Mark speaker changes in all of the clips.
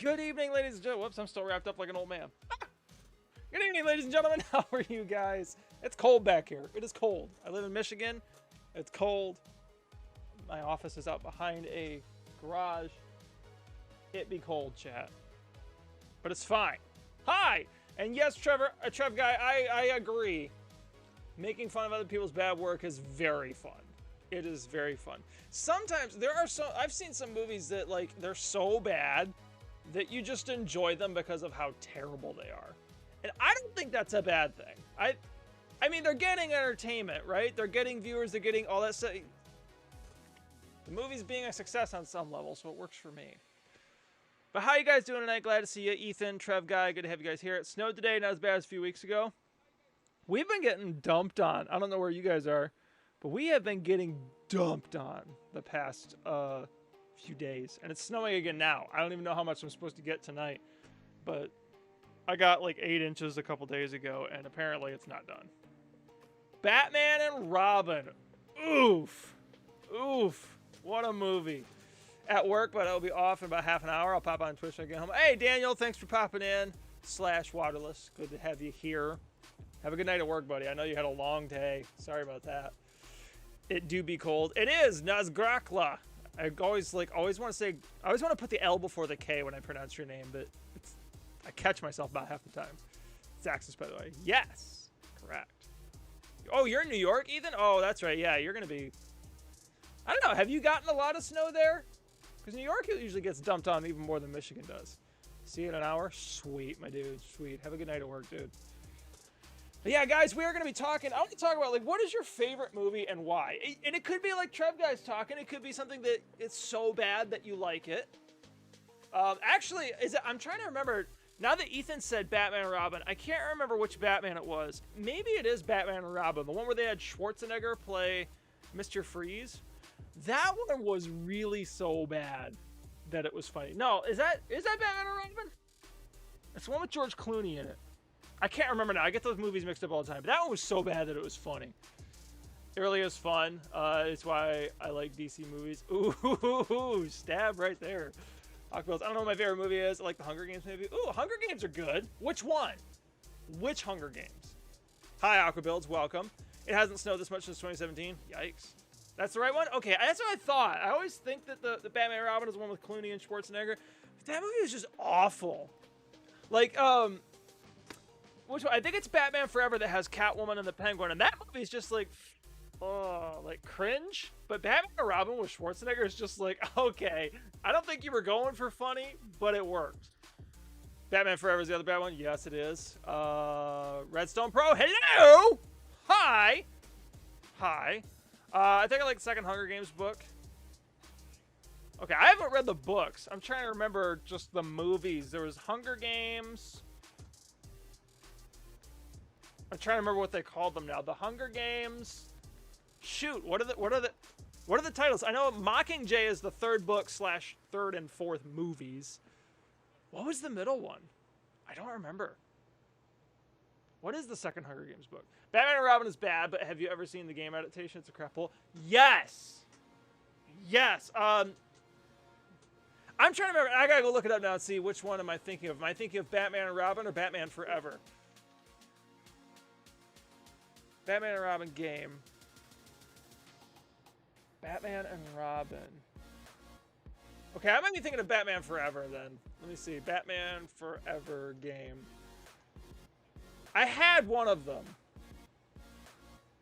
Speaker 1: Good evening, ladies and gentlemen. Whoops, I'm still wrapped up like an old man. Good evening, ladies and gentlemen. How are you guys? It's cold back here. It is cold. I live in Michigan. It's cold. My office is out behind a garage. It be cold, chat. But it's fine. Hi! And yes, Trev guy, I agree. Making fun of other people's bad work is very fun. It is very fun. Sometimes I've seen some movies that like they're so bad that you just enjoy them because of how terrible they are. And I don't think that's a bad thing. I mean, they're getting entertainment, right? They're getting viewers, they're getting all that stuff. The movie's being a success on some level, so it works for me. But how you guys doing tonight? Glad to see you, Ethan, Trev guy. Good to have you guys here. It snowed today, not as bad as a few weeks ago. We've been getting dumped on. I don't know where you guys are, but we have been getting dumped on the past few days. And it's snowing again now. I don't even know how much I'm supposed to get tonight, but I got like 8 inches a couple days ago, and apparently it's not done. Batman and Robin. Oof. Oof. What a movie. At work, but I'll be off in about half an hour. I'll pop on Twitch when I get home. Hey, Daniel, thanks for popping in. /Waterless. Good to have you here. Have a good night at work, buddy. I know you had a long day. Sorry about that. It do be cold. It is Nazgrakla. I always want to put the L before the K when I pronounce your name, but I catch myself about half the time. It's Axis, by the way. Yes. Correct. Oh, you're in New York, Ethan? Oh, that's right. Yeah, you're going to be... I don't know. Have you gotten a lot of snow there? Because New York usually gets dumped on even more than Michigan does. See you in an hour? Sweet, my dude. Sweet. Have a good night at work, dude. But yeah, guys, we are going to be talking. I want to talk about, like, what is your favorite movie and why? And it could be like Trev guy's talking. It could be something that it's so bad that you like it. Actually, I'm trying to remember. Now that Ethan said Batman and Robin, I can't remember which Batman it was. Maybe it is Batman and Robin, the one where they had Schwarzenegger play Mr. Freeze. That one was really so bad that it was funny. No, is that Batman and Robin? It's the one with George Clooney in it. I can't remember now. I get those movies mixed up all the time. But that one was so bad that it was funny. It really is fun. It's why I like DC movies. Ooh, stab right there. I don't know what my favorite movie is. I like the Hunger Games movie. Ooh, Hunger Games are good. Which one? Which Hunger Games? Hi, Aquabuilds. Welcome. It hasn't snowed this much since 2017. Yikes. That's the right one? Okay, that's what I thought. I always think that the Batman and Robin is the one with Clooney and Schwarzenegger. But that movie is just awful. Like, which one? I think it's Batman Forever that has Catwoman and the Penguin, and that movie is just like cringe. But Batman and Robin with Schwarzenegger is just like, okay, I don't think you were going for funny, but it worked. Batman Forever is the other bad one. Yes, it is. Redstone Pro. Hello. Hi. I think I like the second Hunger Games book. Okay, I haven't read the books. I'm trying to remember just the movies. There was Hunger Games. I'm trying to remember what they called them now. The Hunger Games. Shoot, what are the titles? I know Mockingjay is the third book / third and fourth movies. What was the middle one? I don't remember. What is the second Hunger Games book? Batman and Robin is bad, but have you ever seen the game adaptation? It's a crap hole. Yes. I'm trying to remember. I gotta go look it up now and see which one am I thinking of. Am I thinking of Batman and Robin or Batman Forever? Batman and Robin game. Batman and Robin. Okay, I might be thinking of Batman Forever then. Let me see. Batman Forever game. I had one of them.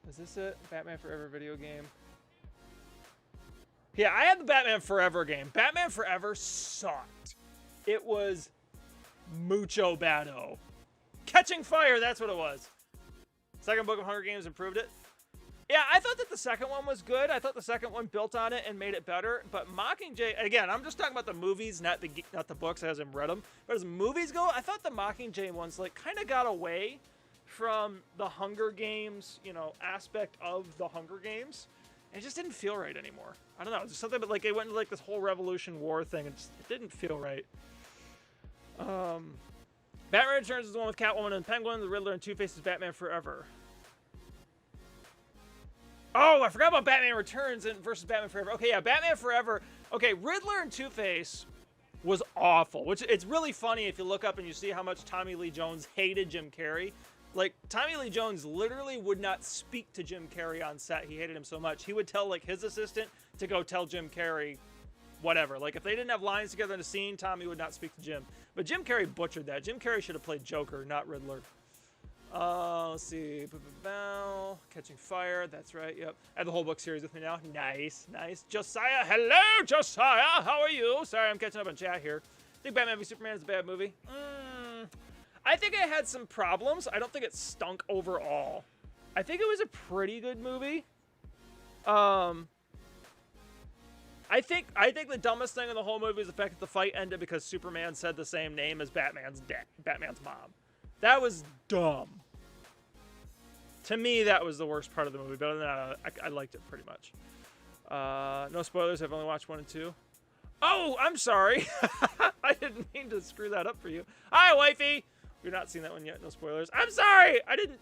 Speaker 1: Is this it? Batman Forever video game? Yeah, I had the Batman Forever game. Batman Forever sucked. It was mucho bado. Catching Fire, that's what it was. Second book of Hunger Games improved it. Yeah, I thought that the second one was good. I thought the second one built on it and made it better. But Mockingjay, again, I'm just talking about the movies, not the books. I hasn't read them. But as movies go, I thought the Mockingjay ones like kind of got away from the Hunger Games, aspect of the Hunger Games. It just didn't feel right anymore. I don't know. It's just something, but like it went into like this whole Revolution War thing. It didn't feel right. Batman Returns is the one with Catwoman and Penguin. The Riddler and Two-Face is Batman Forever. Oh, I forgot about Batman Returns versus Batman Forever. Okay, yeah, Batman Forever. Okay, Riddler and Two-Face was awful. Which it's really funny if you look up and you see how much Tommy Lee Jones hated Jim Carrey. Like, Tommy Lee Jones literally would not speak to Jim Carrey on set. He hated him so much. He would tell, like, his assistant to go tell Jim Carrey whatever. Like, if they didn't have lines together in a scene, Tommy would not speak to Jim. But Jim Carrey butchered that. Jim Carrey should have played Joker, not Riddler. Let's see. Catching Fire. That's right. Yep. I have the whole book series with me now. Nice. Nice. Josiah. Hello, Josiah. How are you? Sorry, I'm catching up on chat here. I think Batman v Superman is a bad movie. I think it had some problems. I don't think it stunk overall. I think it was a pretty good movie. I think the dumbest thing in the whole movie is the fact that the fight ended because Superman said the same name as Batman's mom. That was dumb. To me, that was the worst part of the movie. But other than that, I liked it pretty much. No spoilers. I've only watched 1 and 2. Oh, I'm sorry. I didn't mean to screw that up for you. Hi, wifey. You've not seen that one yet. No spoilers. I'm sorry. I didn't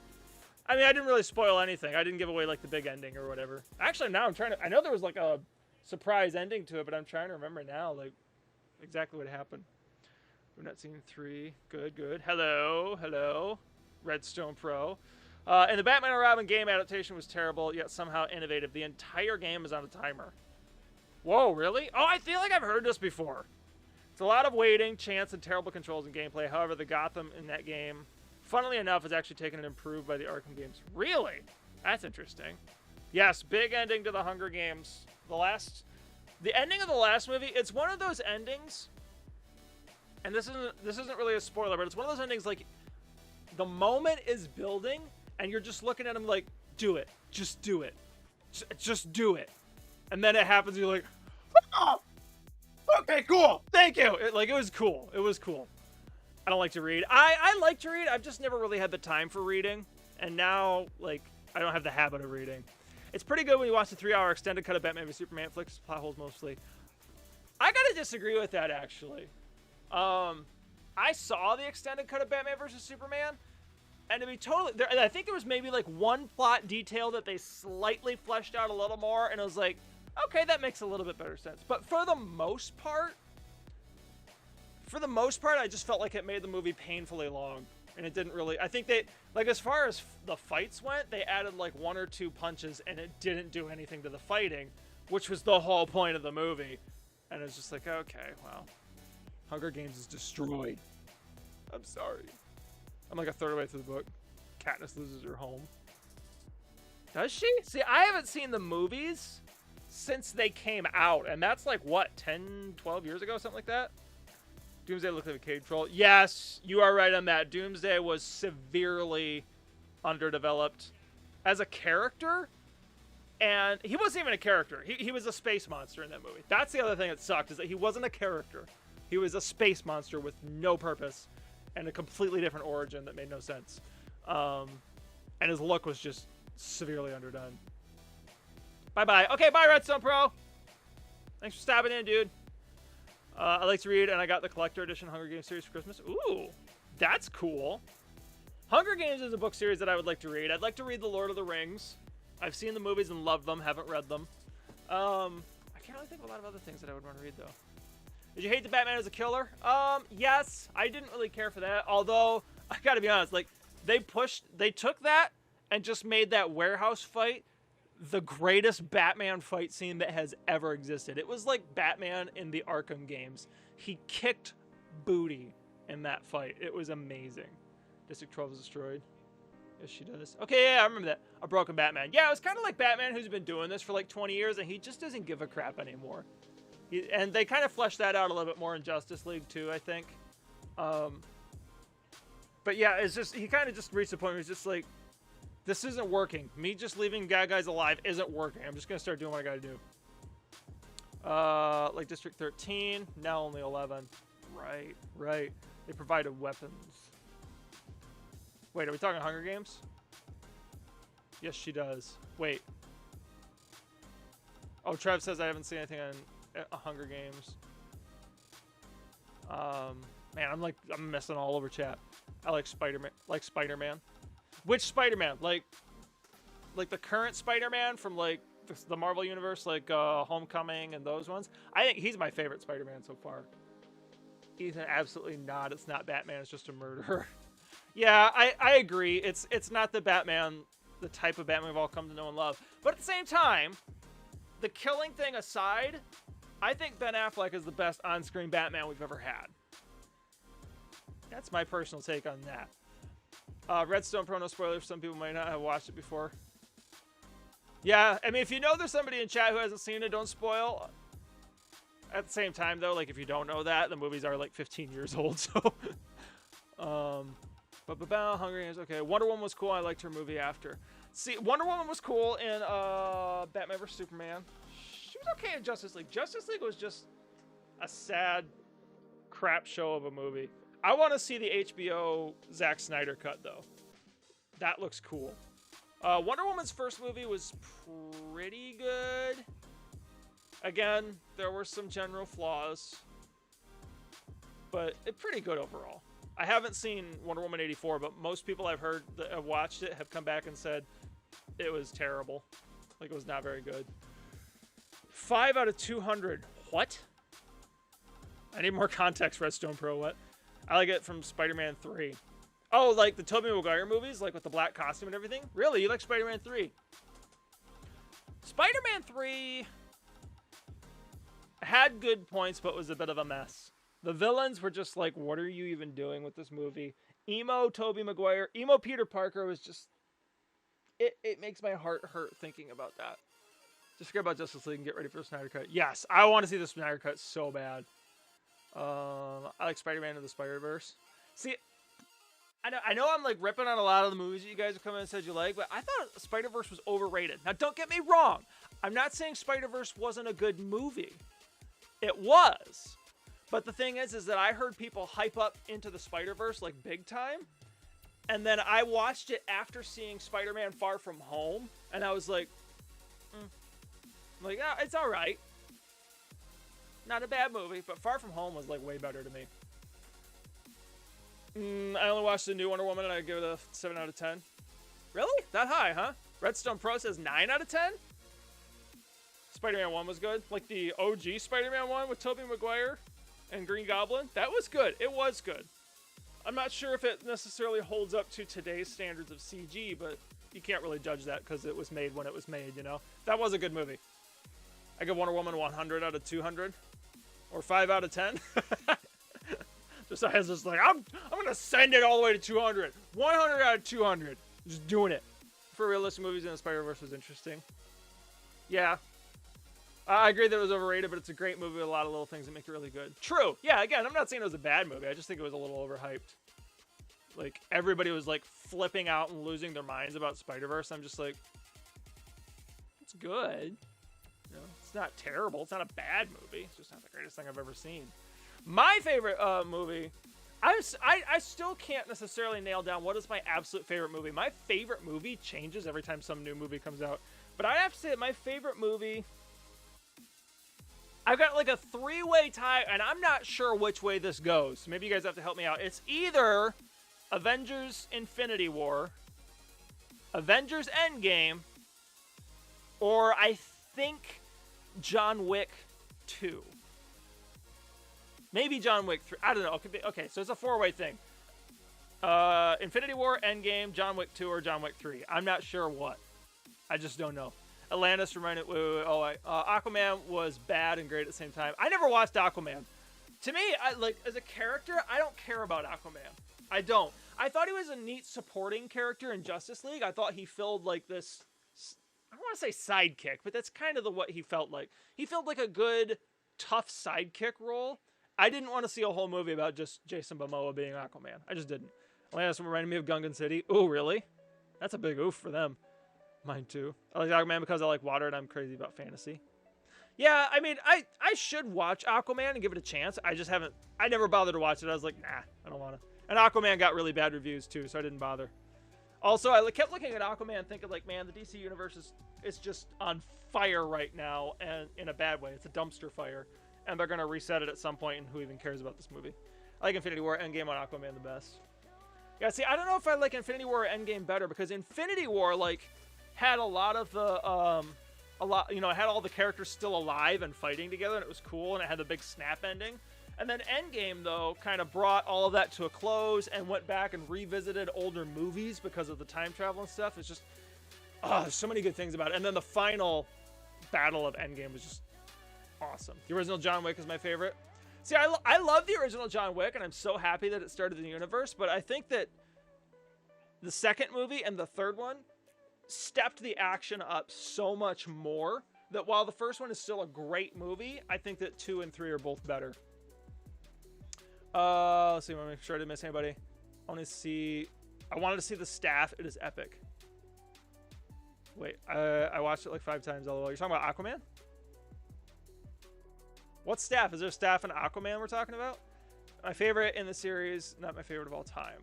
Speaker 1: really spoil anything. I didn't give away, like, the big ending or whatever. Actually, now I'm trying to... I know there was, like, a surprise ending to it, but I'm trying to remember now, like, exactly what happened. We've not seen 3. Good. Hello. Redstone Pro. And the Batman and Robin game adaptation was terrible, yet somehow innovative. The entire game is on a timer. Whoa, really? Oh, I feel like I've heard this before. It's a lot of waiting, chance, and terrible controls in gameplay. However, the Gotham in that game, funnily enough, is actually taken and improved by the Arkham games. Really? That's interesting. Yes, big ending to the Hunger Games. The ending of the last movie, it's one of those endings, and this isn't really a spoiler, but it's one of those endings, like, the moment is building, and you're just looking at him like, do it. Just do it. Just do it. And then it happens, and you're like, oh! Okay, cool. Thank you. It was cool. It was cool. I don't like to read. I like to read. I've just never really had the time for reading. And now, like, I don't have the habit of reading. It's pretty good when you watch the 3-hour extended cut of Batman v Superman. Flicks plot holes mostly. I gotta disagree with that, actually. I saw the extended cut of Batman vs. Superman. And to be totally... I think there was maybe, like, one plot detail that they slightly fleshed out a little more. And it was like... Okay, that makes a little bit better sense. But for the most part, I just felt like it made the movie painfully long. And it didn't really... I think they... Like, as far as the fights went, they added, like, 1 or 2 punches, and it didn't do anything to the fighting, which was the whole point of the movie. And it's just like, okay, well, Hunger Games is destroyed. I'm sorry. I'm like a third of the way through the book. Katniss loses her home. Does she? See, I haven't seen the movies since they came out, and that's like, what, 10, 12 years ago, something like that? Doomsday looked like a cave troll. Yes, you are right on that. Doomsday was severely underdeveloped as a character, and he wasn't even a character. He was a space monster in that movie. That's the other thing that sucked, is that he wasn't a character. He was a space monster with no purpose and a completely different origin that made no sense. And his look was just severely underdone. Bye-bye. Okay, bye, Redstone Pro. Thanks for stopping in, dude. I like to read, and I got the collector edition Hunger Games series for Christmas. Ooh, that's cool. Hunger Games is a book series that I would like to read. I'd like to read The Lord of the Rings. I've seen the movies and loved them, haven't read them. I can't really think of a lot of other things that I would want to read, though. Did you hate the Batman as a killer? Yes. I didn't really care for that, although, I gotta be honest, like, they took that and just made that warehouse fight the greatest Batman fight scene that has ever existed. It was like Batman in the Arkham games. He kicked booty in that fight. It was amazing. District 12 is destroyed. Yes, she does. Okay, yeah, I remember that. A broken Batman. Yeah, it was kind of like Batman, who's been doing this for like 20 years, and he just doesn't give a crap anymore. And they kind of fleshed that out a little bit more in Justice League, too, I think. But yeah, it's just, he kind of just reached the point where he's just like, this isn't working. Me just leaving bad guys alive isn't working. I'm just going to start doing what I got to do. Like District 13, now only 11. Right. They provided weapons. Wait, are we talking Hunger Games? Yes, she does. Wait. Oh, Trev says I haven't seen anything on Hunger Games. Man, I'm messing all over chat. I like Spider-Man. Which Spider-Man? Like the current Spider-Man from like the Marvel universe, like Homecoming and those ones. I think he's my favorite Spider-Man so far. Ethan, absolutely not. It's not Batman. It's just a murderer. Yeah, I agree. It's not the Batman, the type of Batman we've all come to know and love. But at the same time, the killing thing aside, I think Ben Affleck is the best on-screen Batman we've ever had. That's my personal take on that. Redstone Pro, no spoilers. Some people might not have watched it before. Yeah, I mean, if you know there's somebody in chat who hasn't seen it, don't spoil. At the same time, though, like, if you don't know that, the movies are, like, 15 years old, so... Hungry is okay. Wonder Woman was cool. I liked her movie after. See, Wonder Woman was cool in Batman vs Superman. She was okay in Justice League. Justice League was just a sad crap show of a movie. I want to see the HBO Zack Snyder cut, though. That looks cool. Wonder Woman's first movie was pretty good. Again, there were some general flaws, but pretty good overall. I haven't seen Wonder Woman 84, but most people I've heard that have watched it have come back and said it was terrible. Like, it was not very good. 5 out of 200. What? I need more context, Redstone Pro. What? I like it from Spider-Man 3. Oh, like the Tobey Maguire movies? Like with the black costume and everything? Really? You like Spider-Man 3? Spider-Man 3 had good points, but was a bit of a mess. The villains were just like, what are you even doing with this movie? Emo Tobey Maguire, emo Peter Parker was just... It makes my heart hurt thinking about that. Just forget about Justice League and get ready for the Snyder Cut. Yes, I want to see the Snyder Cut so bad. I like Spider-Man and the Spider-Verse. See, I know I'm like ripping on a lot of the movies that you guys have come in and said you like, but I thought Spider-Verse was overrated. Now, don't get me wrong. I'm not saying Spider-Verse wasn't a good movie. It was. But the thing is that I heard people hype up Into the Spider-Verse like big time. And then I watched it after seeing Spider-Man Far From Home. And I was like, yeah, it's all right. Not a bad movie, but Far From Home was like way better to me. I only watched the new Wonder Woman and I give it a 7 out of 10. Really? That high, huh? Redstone Pro says 9 out of 10? Spider-Man 1 was good. Like the OG Spider-Man 1 with Tobey Maguire and Green Goblin. That was good. It was good. I'm not sure if it necessarily holds up to today's standards of CG, but you can't really judge that because it was made when it was made, you know? That was a good movie. I give Wonder Woman 100 out of 200. Or 5 out of 10. Josiah's just like, I'm going to send it all the way to 200. 100 out of 200. Just doing it. For realistic movies, in the Spider-Verse was interesting. Yeah. I agree that it was overrated, but it's a great movie with a lot of little things that make it really good. True. Yeah, again, I'm not saying it was a bad movie. I just think it was a little overhyped. Like, everybody was, like, flipping out and losing their minds about Spider-Verse. I'm just like, it's good. You know, it's not terrible. It's not a bad movie. It's just not the greatest thing I've ever seen. My favorite movie, I still can't necessarily nail down what is my absolute favorite movie. My favorite movie changes every time some new movie comes out. But I have to say that my favorite movie... I've got like a 3-way tie, and I'm not sure which way this goes. So maybe you guys have to help me out. It's either Avengers Infinity War, Avengers Endgame, or I think John Wick 2. Maybe John Wick 3. I don't know. It could be, okay, so it's a 4-way thing. Infinity War, Endgame, John Wick 2, or John Wick 3. I'm not sure what. I just don't know. Atlantis reminded... Aquaman was bad and great at the same time. I never watched Aquaman. To me, as a character, I don't care about Aquaman. I don't. I thought he was a neat supporting character in Justice League. I thought he filled like this... I don't want to say sidekick, but that's kind of what he felt like. He felt like a good, tough sidekick role. I didn't want to see a whole movie about just Jason Momoa being Aquaman. I just didn't. Atlantis reminded me of Gungan City. Oh, really? That's a big oof for them. Mine too. I like Aquaman because I like water and I'm crazy about fantasy. Yeah, I mean, I should watch Aquaman and give it a chance. I just haven't... I never bothered to watch it. I was like, nah, I don't want to. And Aquaman got really bad reviews too, so I didn't bother. Also, I kept looking at Aquaman thinking like, man, the DC universe is just on fire right now, and in a bad way. It's a dumpster fire. And they're going to reset it at some point, and who even cares about this movie? I like Infinity War, Endgame on Aquaman the best. Yeah, see, I don't know if I like Infinity War or Endgame better, because Infinity War, like, had a lot of the, it had all the characters still alive and fighting together, and it was cool, and it had the big snap ending. And then Endgame, though, kind of brought all of that to a close and went back and revisited older movies because of the time travel and stuff. It's just, there's so many good things about it. And then the final battle of Endgame was just awesome. The original John Wick is my favorite. See, I love the original John Wick, and I'm so happy that it started the universe, but I think that the second movie and the third one stepped the action up so much more that while the first one is still a great movie, I think that 2 and 3 are both better. Let's see, I want to make sure I didn't miss anybody. I wanted to see the staff. It is epic. Wait, I watched it like 5 times. LOL. You're talking about Aquaman? What staff? Is there a staff in Aquaman we're talking about? My favorite in the series, not my favorite of all time.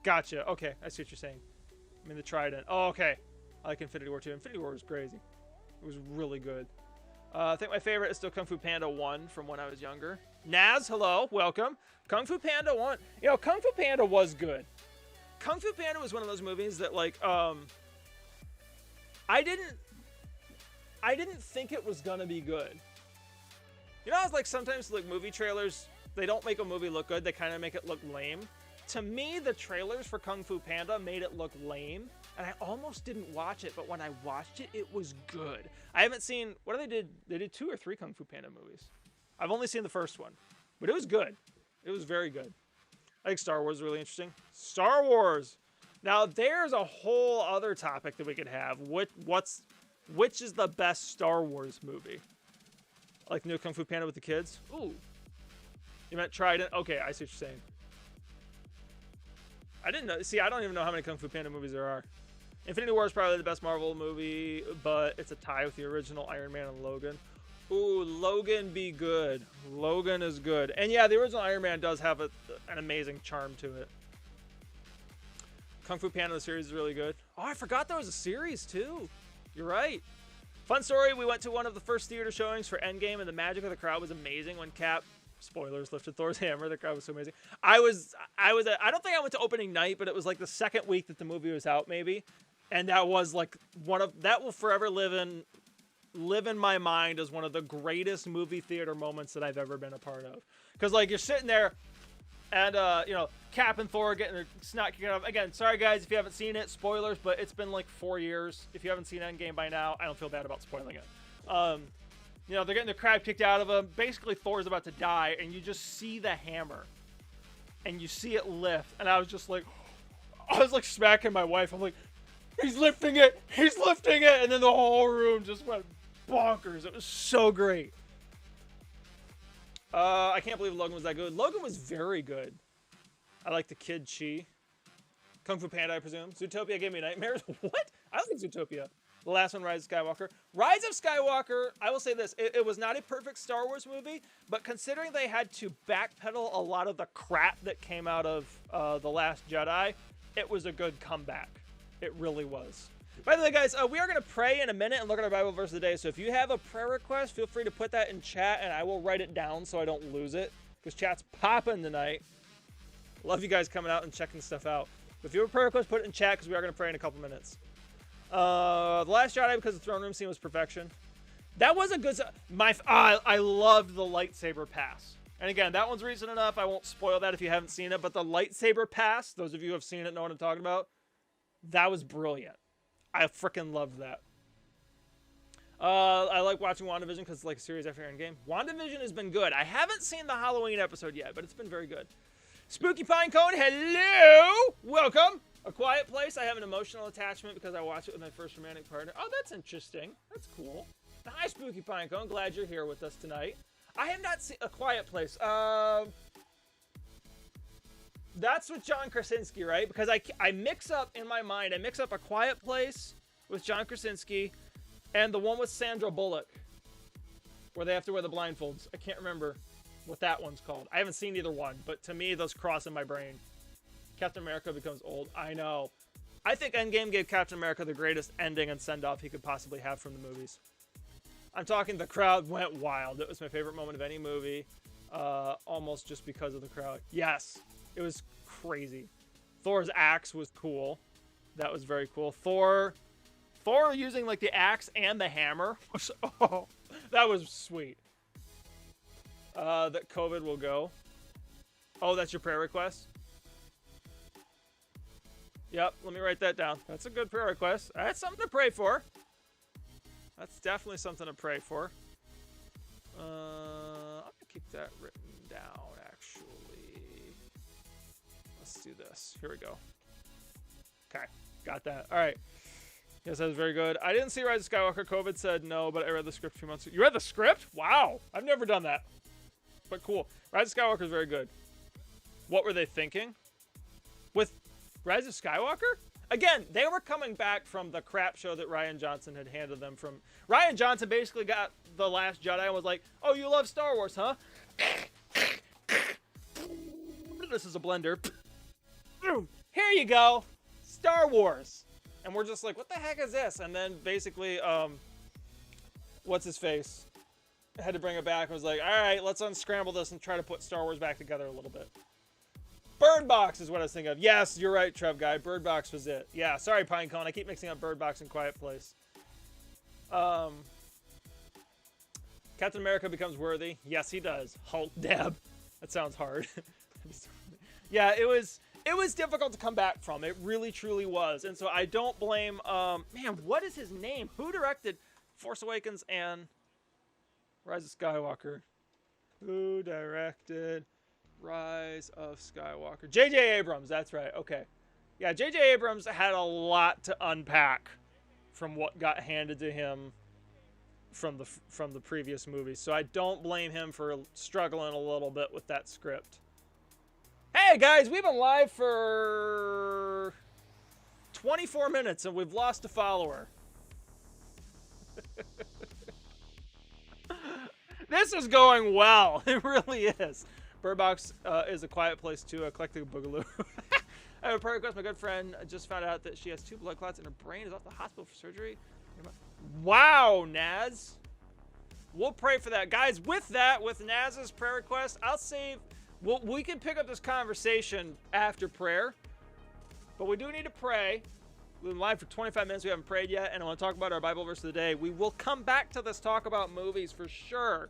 Speaker 1: Gotcha. Okay, I see what you're saying. I mean, the Trident. Oh, okay. I like Infinity War 2. Infinity War was crazy. It was really good. I think my favorite is still Kung Fu Panda 1 from when I was younger. Naz, hello. Welcome. Kung Fu Panda 1. You know, Kung Fu Panda was good. Kung Fu Panda was one of those movies that, like, I didn't think it was gonna be good. You know, it's like sometimes, like, movie trailers, they don't make a movie look good. They kind of make it look lame. To me, the trailers for Kung Fu Panda made it look lame, and I almost didn't watch it, but when I watched it, it was good. I haven't seen, what do they did? They did 2 or 3 Kung Fu Panda movies. I've only seen the first one, but it was good. It was very good. I think Star Wars is really interesting. Star Wars! Now, there's a whole other topic that we could have. Which is the best Star Wars movie? Like new Kung Fu Panda with the kids? Ooh. You meant Trident? Okay, I see what you're saying. I didn't know. See, I don't even know how many Kung Fu Panda movies there are. Infinity War is probably the best Marvel movie, but it's a tie with the original Iron Man and Logan. Ooh, Logan be good. Logan is good. And yeah, the original Iron Man does have an amazing charm to it. Kung Fu Panda, the series is really good. Oh, I forgot there was a series too. You're right. Fun story, we went to one of the first theater showings for Endgame, and the magic of the crowd was amazing when Cap, spoilers, lifted Thor's hammer. The crowd was so amazing. I don't think I went to opening night, but it was like the second week that the movie was out, maybe. And that was like that will forever live in my mind as one of the greatest movie theater moments that I've ever been a part of. Because, like, you're sitting there, and, you know, Cap and Thor getting their snot kicked off. Again, sorry, guys, if you haven't seen it, spoilers, but it's been, like, 4 years. If you haven't seen Endgame by now, I don't feel bad about spoiling it. You know, they're getting the crab kicked out of them. Basically, Thor's about to die, and you just see the hammer. And you see it lift. And I was just like, smacking my wife. I'm like, he's lifting it! He's lifting it! And then the whole room just went bonkers. It was so great. I can't believe Logan was that good. Logan was very good. I like the Kid Chi. Kung Fu Panda, I presume. Zootopia gave me nightmares. What? I like Zootopia. The last one, Rise of Skywalker. Rise of Skywalker, I will say this. It was not a perfect Star Wars movie, but considering they had to backpedal a lot of the crap that came out of The Last Jedi, it was a good comeback. It really was. By the way, guys, we are going to pray in a minute and look at our Bible verse of the day. So if you have a prayer request, feel free to put that in chat, and I will write it down so I don't lose it, because chat's popping tonight. Love you guys coming out and checking stuff out. If you have a prayer request, put it in chat, because we are going to pray in a couple minutes. The Last Jedi, because the throne room scene was perfection. That was a good... I loved the lightsaber pass. And again, that one's recent enough. I won't spoil that if you haven't seen it. But the lightsaber pass, those of you who have seen it know what I'm talking about. That was brilliant. I freaking loved that. I like watching WandaVision because it's like a series after Endgame. WandaVision has been good. I haven't seen the Halloween episode yet, but it's been very good. Spooky Pinecone, hello! Welcome! A Quiet Place, I have an emotional attachment because I watched it with my first romantic partner. Oh, that's interesting. That's cool. Hi, Spooky Pinecone. Glad you're here with us tonight. I have not seen A Quiet Place. That's with John Krasinski, right? Because I mix up, in my mind, I mix up A Quiet Place with John Krasinski and the one with Sandra Bullock, where they have to wear the blindfolds. I can't remember what that one's called. I haven't seen either one, but to me, those cross in my brain. Captain America becomes old. I know. I think Endgame gave Captain America the greatest ending and send-off he could possibly have from the movies. I'm talking the crowd went wild. It was my favorite moment of any movie, almost just because of the crowd. Yes, it was crazy. Thor's axe was cool. That was very cool. Thor using like the axe and the hammer was, oh, that was sweet. That COVID will go. Oh, that's your prayer request? Yep, let me write that down. That's a good prayer request. That's something to pray for. That's definitely something to pray for. I'm gonna keep that written down, actually. Let's do this. Here we go. Okay, got that. All right. Yes, that was very good. I didn't see Rise of Skywalker. COVID said no, but I read the script 2 months ago. You read the script? Wow. I've never done that. But cool. Rise of Skywalker is very good. What were they thinking? With Rise of Skywalker? Again, they were coming back from the crap show that Rian Johnson had handed them from. Rian Johnson basically got The Last Jedi and was like, oh, you love Star Wars, huh? This is a blender. Here you go. Star Wars. And we're just like, what the heck is this? And then basically, what's his face? Had to bring it back and was like, all right, let's unscramble this and try to put Star Wars back together a little bit. Bird Box is what I was thinking of. Yes, you're right, Trev Guy. Bird Box was it. Yeah, sorry, Pinecone. I keep mixing up Bird Box and Quiet Place. Captain America becomes worthy. Yes, he does. Hulk Dab. That sounds hard. Yeah, it was difficult to come back from. It really, truly was. And so I don't blame... man, what is his name? Who directed Force Awakens and Rise of Skywalker? Who directed Rise of Skywalker? J.J. Abrams, that's right. Okay. Yeah, J.J. Abrams had a lot to unpack from what got handed to him from the previous movies. So I don't blame him for struggling a little bit with that script. Hey guys, we've been live for 24 minutes and we've lost a follower. This is going well. It really is. Bird Box is a quiet place too. Eclectic Boogaloo. I have a prayer request. My good friend just found out that she has 2 blood clots and her brain is off the hospital for surgery. Wow, Naz. We'll pray for that. Guys, with that, with Naz's prayer request, I'll save... Well, we can pick up this conversation after prayer, but we do need to pray. We've been live for 25 minutes. We haven't prayed yet, and I want to talk about our Bible verse of the day. We will come back to this talk about movies for sure.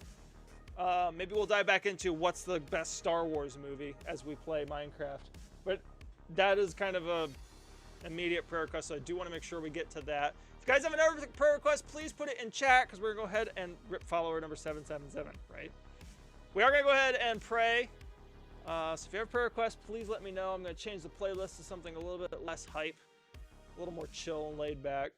Speaker 1: Maybe we'll dive back into what's the best Star Wars movie as we play Minecraft. But that is kind of a immediate prayer request, so I do want to make sure we get to that. If you guys have another prayer request, please put it in chat, because we're going to go ahead and rip follower number 777, right? We are going to go ahead and pray. So if you have a prayer request, please let me know. I'm going to change the playlist to something a little bit less hype, a little more chill and laid back.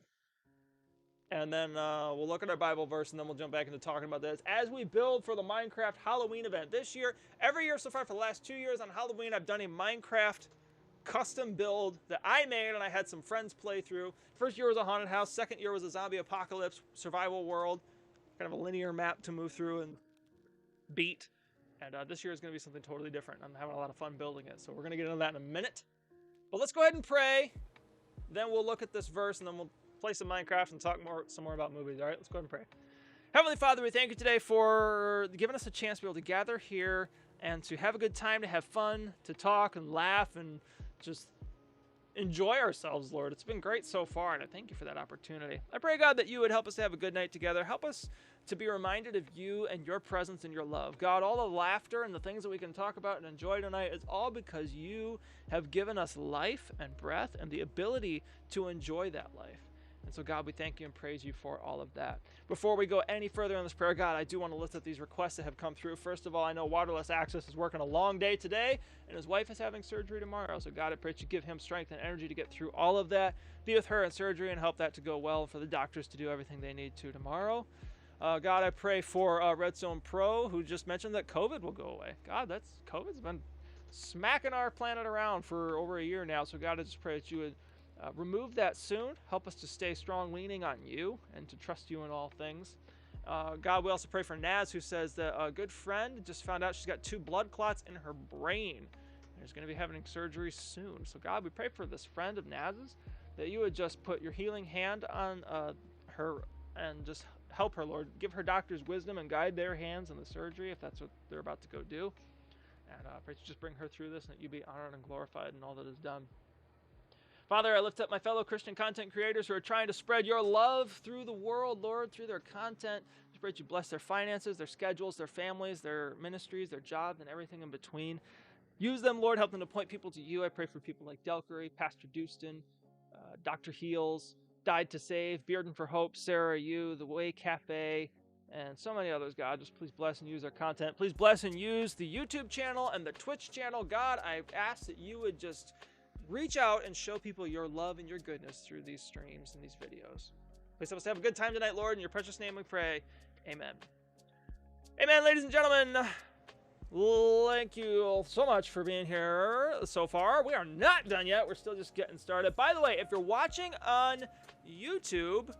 Speaker 1: And then we'll look at our Bible verse, and then we'll jump back into talking about this as we build for the Minecraft Halloween event. This year, every year so far for the last 2 years on Halloween, I've done a Minecraft custom build that I made, and I had some friends play through. First year was a haunted house. Second year was a zombie apocalypse survival world. Kind of a linear map to move through and beat. And this year is going to be something totally different. I'm having a lot of fun building it. So we're going to get into that in a minute. But let's go ahead and pray. Then we'll look at this verse, and then we'll play some Minecraft and talk some more about movies. All right, let's go ahead and pray. Heavenly Father, we thank you today for giving us a chance to be able to gather here and to have a good time, to have fun, to talk and laugh and just enjoy ourselves, Lord. It's been great so far, and I thank you for that opportunity. I pray, God, that you would help us to have a good night together. Help us to be reminded of you and your presence and your love. God, all the laughter and the things that we can talk about and enjoy tonight is all because you have given us life and breath and the ability to enjoy that life. And so, God, we thank you and praise you for all of that. Before we go any further on this prayer, God, I do want to list up these requests that have come through. First of all, I know Waterless Access is working a long day today, and his wife is having surgery tomorrow. So, God, I pray that you give him strength and energy to get through all of that. Be with her in surgery and help that to go well, and for the doctors to do everything they need to tomorrow. God, I pray for Redstone Pro, who just mentioned that COVID will go away. God, COVID's been smacking our planet around for over a year now. So, God, I just pray that you would remove that soon. Help us to stay strong, leaning on you, and to trust you in all things. God, we also pray for Naz, who says that a good friend just found out she's got 2 blood clots in her brain. And is going to be having surgery soon. So, God, we pray for this friend of Naz's, that you would just put your healing hand on her and just help her, Lord. Give her doctors wisdom and guide their hands in the surgery if that's what they're about to go do. And pray to just bring her through this and that you be honored and glorified in all that is done. Father, I lift up my fellow Christian content creators who are trying to spread your love through the world, Lord, through their content. pray that you bless their finances, their schedules, their families, their ministries, their jobs, and everything in between. Use them, Lord. Help them to point people to you. I pray for people like Delcurry, Pastor Dustin, Dr. Heals, Died to Save, Bearden for Hope, Sarah, you, The Way Cafe, and so many others, God. Just please bless and use their content. Please bless and use the YouTube channel and the Twitch channel. God, I ask that you would just reach out and show people your love and your goodness through these streams and these videos. Please help us to have a good time tonight, Lord. In your precious name we pray. Amen. Amen, ladies and gentlemen. Thank you all so much for being here so far. We are not done yet. We're still just getting started. By the way, if you're watching on YouTube,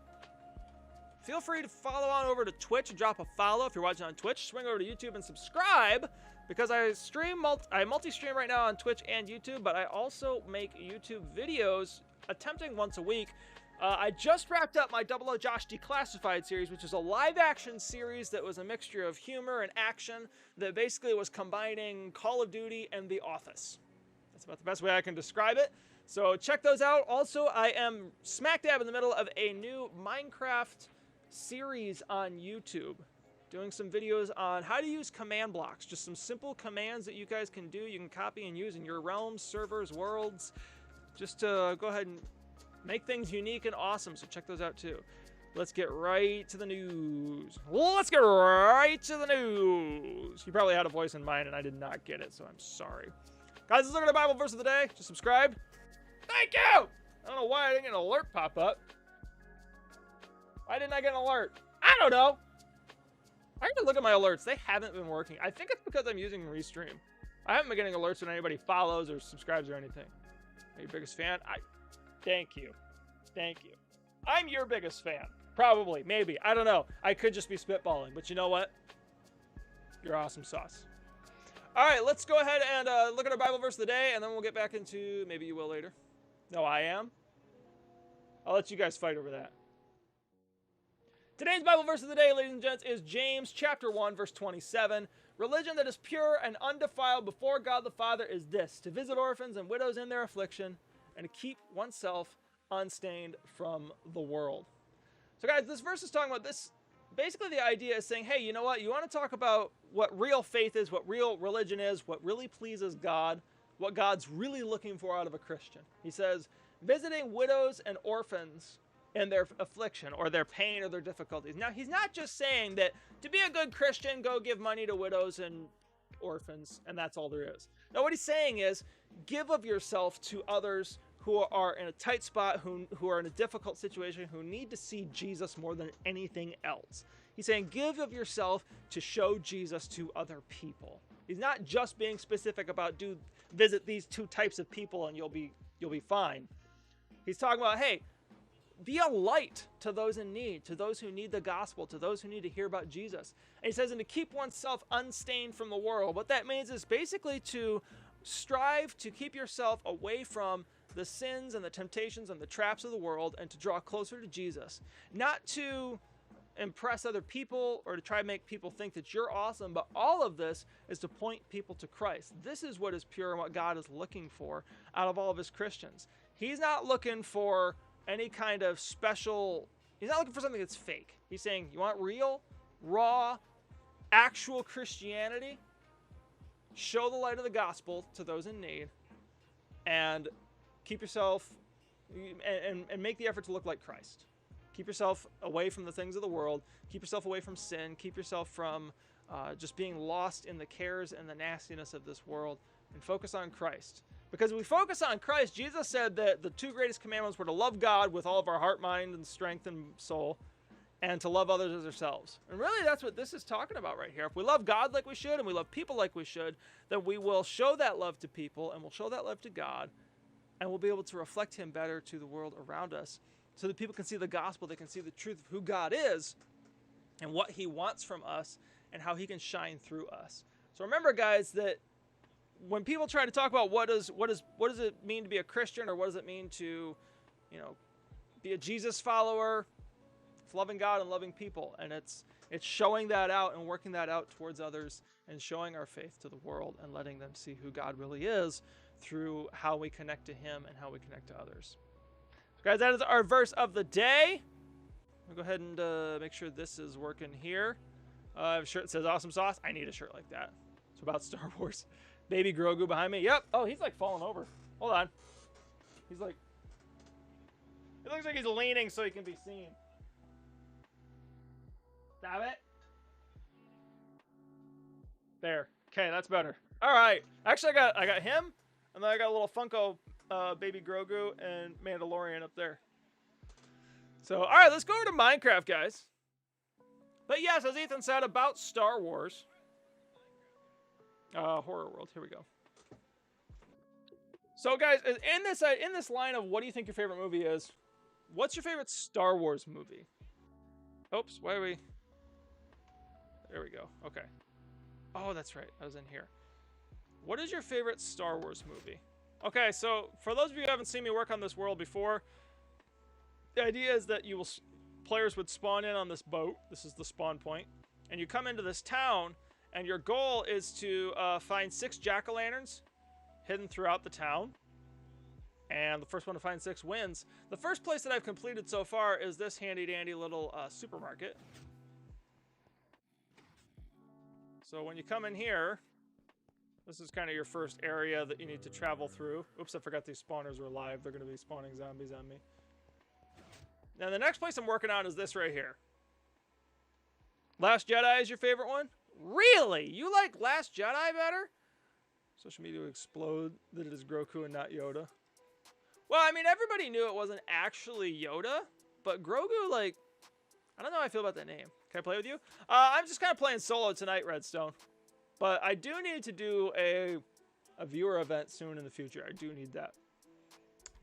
Speaker 1: feel free to follow on over to Twitch and drop a follow. If you're watching on Twitch, swing over to YouTube and subscribe, because I multi-stream right now on Twitch and YouTube, but I also make YouTube videos attempting once a week. I just wrapped up my 00 Josh Declassified series, which is a live-action series that was a mixture of humor and action that basically was combining Call of Duty and The Office. That's about the best way I can describe it. So check those out. Also, I am smack dab in the middle of a new Minecraft series on YouTube, doing some videos on how to use command blocks, just some simple commands that you guys can do, you can copy and use in your realms, servers, worlds, just to go ahead and make things unique and awesome. So check those out too. Let's get right to the news. Let's get right to the news. You probably had a voice in mind and I did not get it, so I'm sorry. Guys, let's look at the Bible verse of the day. Just subscribe. Thank you! I don't know why I didn't get an alert pop up. Why didn't I get an alert? I don't know. I gotta look at my alerts. They haven't been working. I think it's because I'm using Restream. I haven't been getting alerts when anybody follows or subscribes or anything. Are you your biggest fan? Thank you. Thank you. I'm your biggest fan. Probably. Maybe. I don't know. I could just be spitballing. But you know what? You're awesome sauce. All right. Let's go ahead and look at our Bible verse of the day. And then we'll get back into... Maybe you will later. No, I am. I'll let you guys fight over that. Today's Bible verse of the day, ladies and gents, is James chapter 1, verse 27. Religion that is pure and undefiled before God the Father is this: to visit orphans and widows in their affliction, and to keep oneself unstained from the world. So guys, this verse is talking about this. Basically, the idea is saying, hey, you know what? You want to talk about what real faith is, what real religion is, what really pleases God, what God's really looking for out of a Christian. He says, visiting widows and orphans in their affliction or their pain or their difficulties. Now, he's not just saying that to be a good Christian, go give money to widows and orphans, and that's all there is. Now, what he's saying is, give of yourself to others who are in a tight spot, who are in a difficult situation, who need to see Jesus more than anything else. He's saying, give of yourself to show Jesus to other people. He's not just being specific about, visit these two types of people and you'll be fine. He's talking about, hey, be a light to those in need, to those who need the gospel, to those who need to hear about Jesus. And he says, and to keep oneself unstained from the world. What that means is basically to strive to keep yourself away from the sins and the temptations and the traps of the world, and to draw closer to Jesus. Not to impress other people or to try to make people think that you're awesome, but all of this is to point people to Christ. This is what is pure and what God is looking for out of all of his Christians. He's not looking for any kind of special, he's not looking for something that's fake. He's saying, you want real, raw, actual Christianity? Show the light of the gospel to those in need, and keep yourself, and make the effort to look like Christ. Keep yourself away from the things of the world. Keep yourself away from sin. Keep yourself from just being lost in the cares and the nastiness of this world, and focus on Christ. Because if we focus on Christ, Jesus said that the two greatest commandments were to love God with all of our heart, mind, and strength and soul, and to love others as ourselves. And really, that's what this is talking about right here. If we love God like we should, and we love people like we should, then we will show that love to people, and we'll show that love to God, and we'll be able to reflect him better to the world around us, so that people can see the gospel, they can see the truth of who God is, and what he wants from us, and how he can shine through us. So remember, guys, that when people try to talk about what does it mean to be a Christian, or what does it mean to, be a Jesus follower, it's loving God and loving people, and it's showing that out and working that out towards others, and showing our faith to the world, and letting them see who God really is through how we connect to him and how we connect to others. So guys, that is our verse of the day. I'll go ahead and make sure this is working here. I have a shirt that says awesome sauce. I need a shirt like that. It's about Star Wars. Baby Grogu behind me. Yep. Oh, he's like falling over. Hold on. He's like... It looks like he's leaning so he can be seen. Stop it. There. Okay, that's better. All right. Actually, I got him, and then I got a little Funko Baby Grogu and Mandalorian up there. So, all right, let's go over to Minecraft, guys. But yes, as Ethan said about Star Wars, Horror World. Here we go. So, guys, in this line of what do you think your favorite movie is? What's your favorite Star Wars movie? Oops, why are we? There we go. Okay. Oh, that's right. I was in here. What is your favorite Star Wars movie? Okay, so for those of you who haven't seen me work on this world before, the idea is that players would spawn in on this boat. This is the spawn point, and you come into this town, and your goal is to find 6 jack-o'-lanterns hidden throughout the town. And the first one to find 6 wins. The first place that I've completed so far is this handy-dandy little supermarket. So when you come in here, this is kind of your first area that you need to travel through. Oops, I forgot these spawners were live. They're going to be spawning zombies on me. Now the next place I'm working on is this right here. Last Jedi is your favorite one? Really? You like Last Jedi better? Social media will explode that it is Grogu and not Yoda. Well, I mean, everybody knew it wasn't actually Yoda, but Grogu, like, I don't know how I feel about that name. Can I play with you? I'm just kind of playing solo tonight, Redstone. But I do need to do a viewer event soon in the future. I do need that.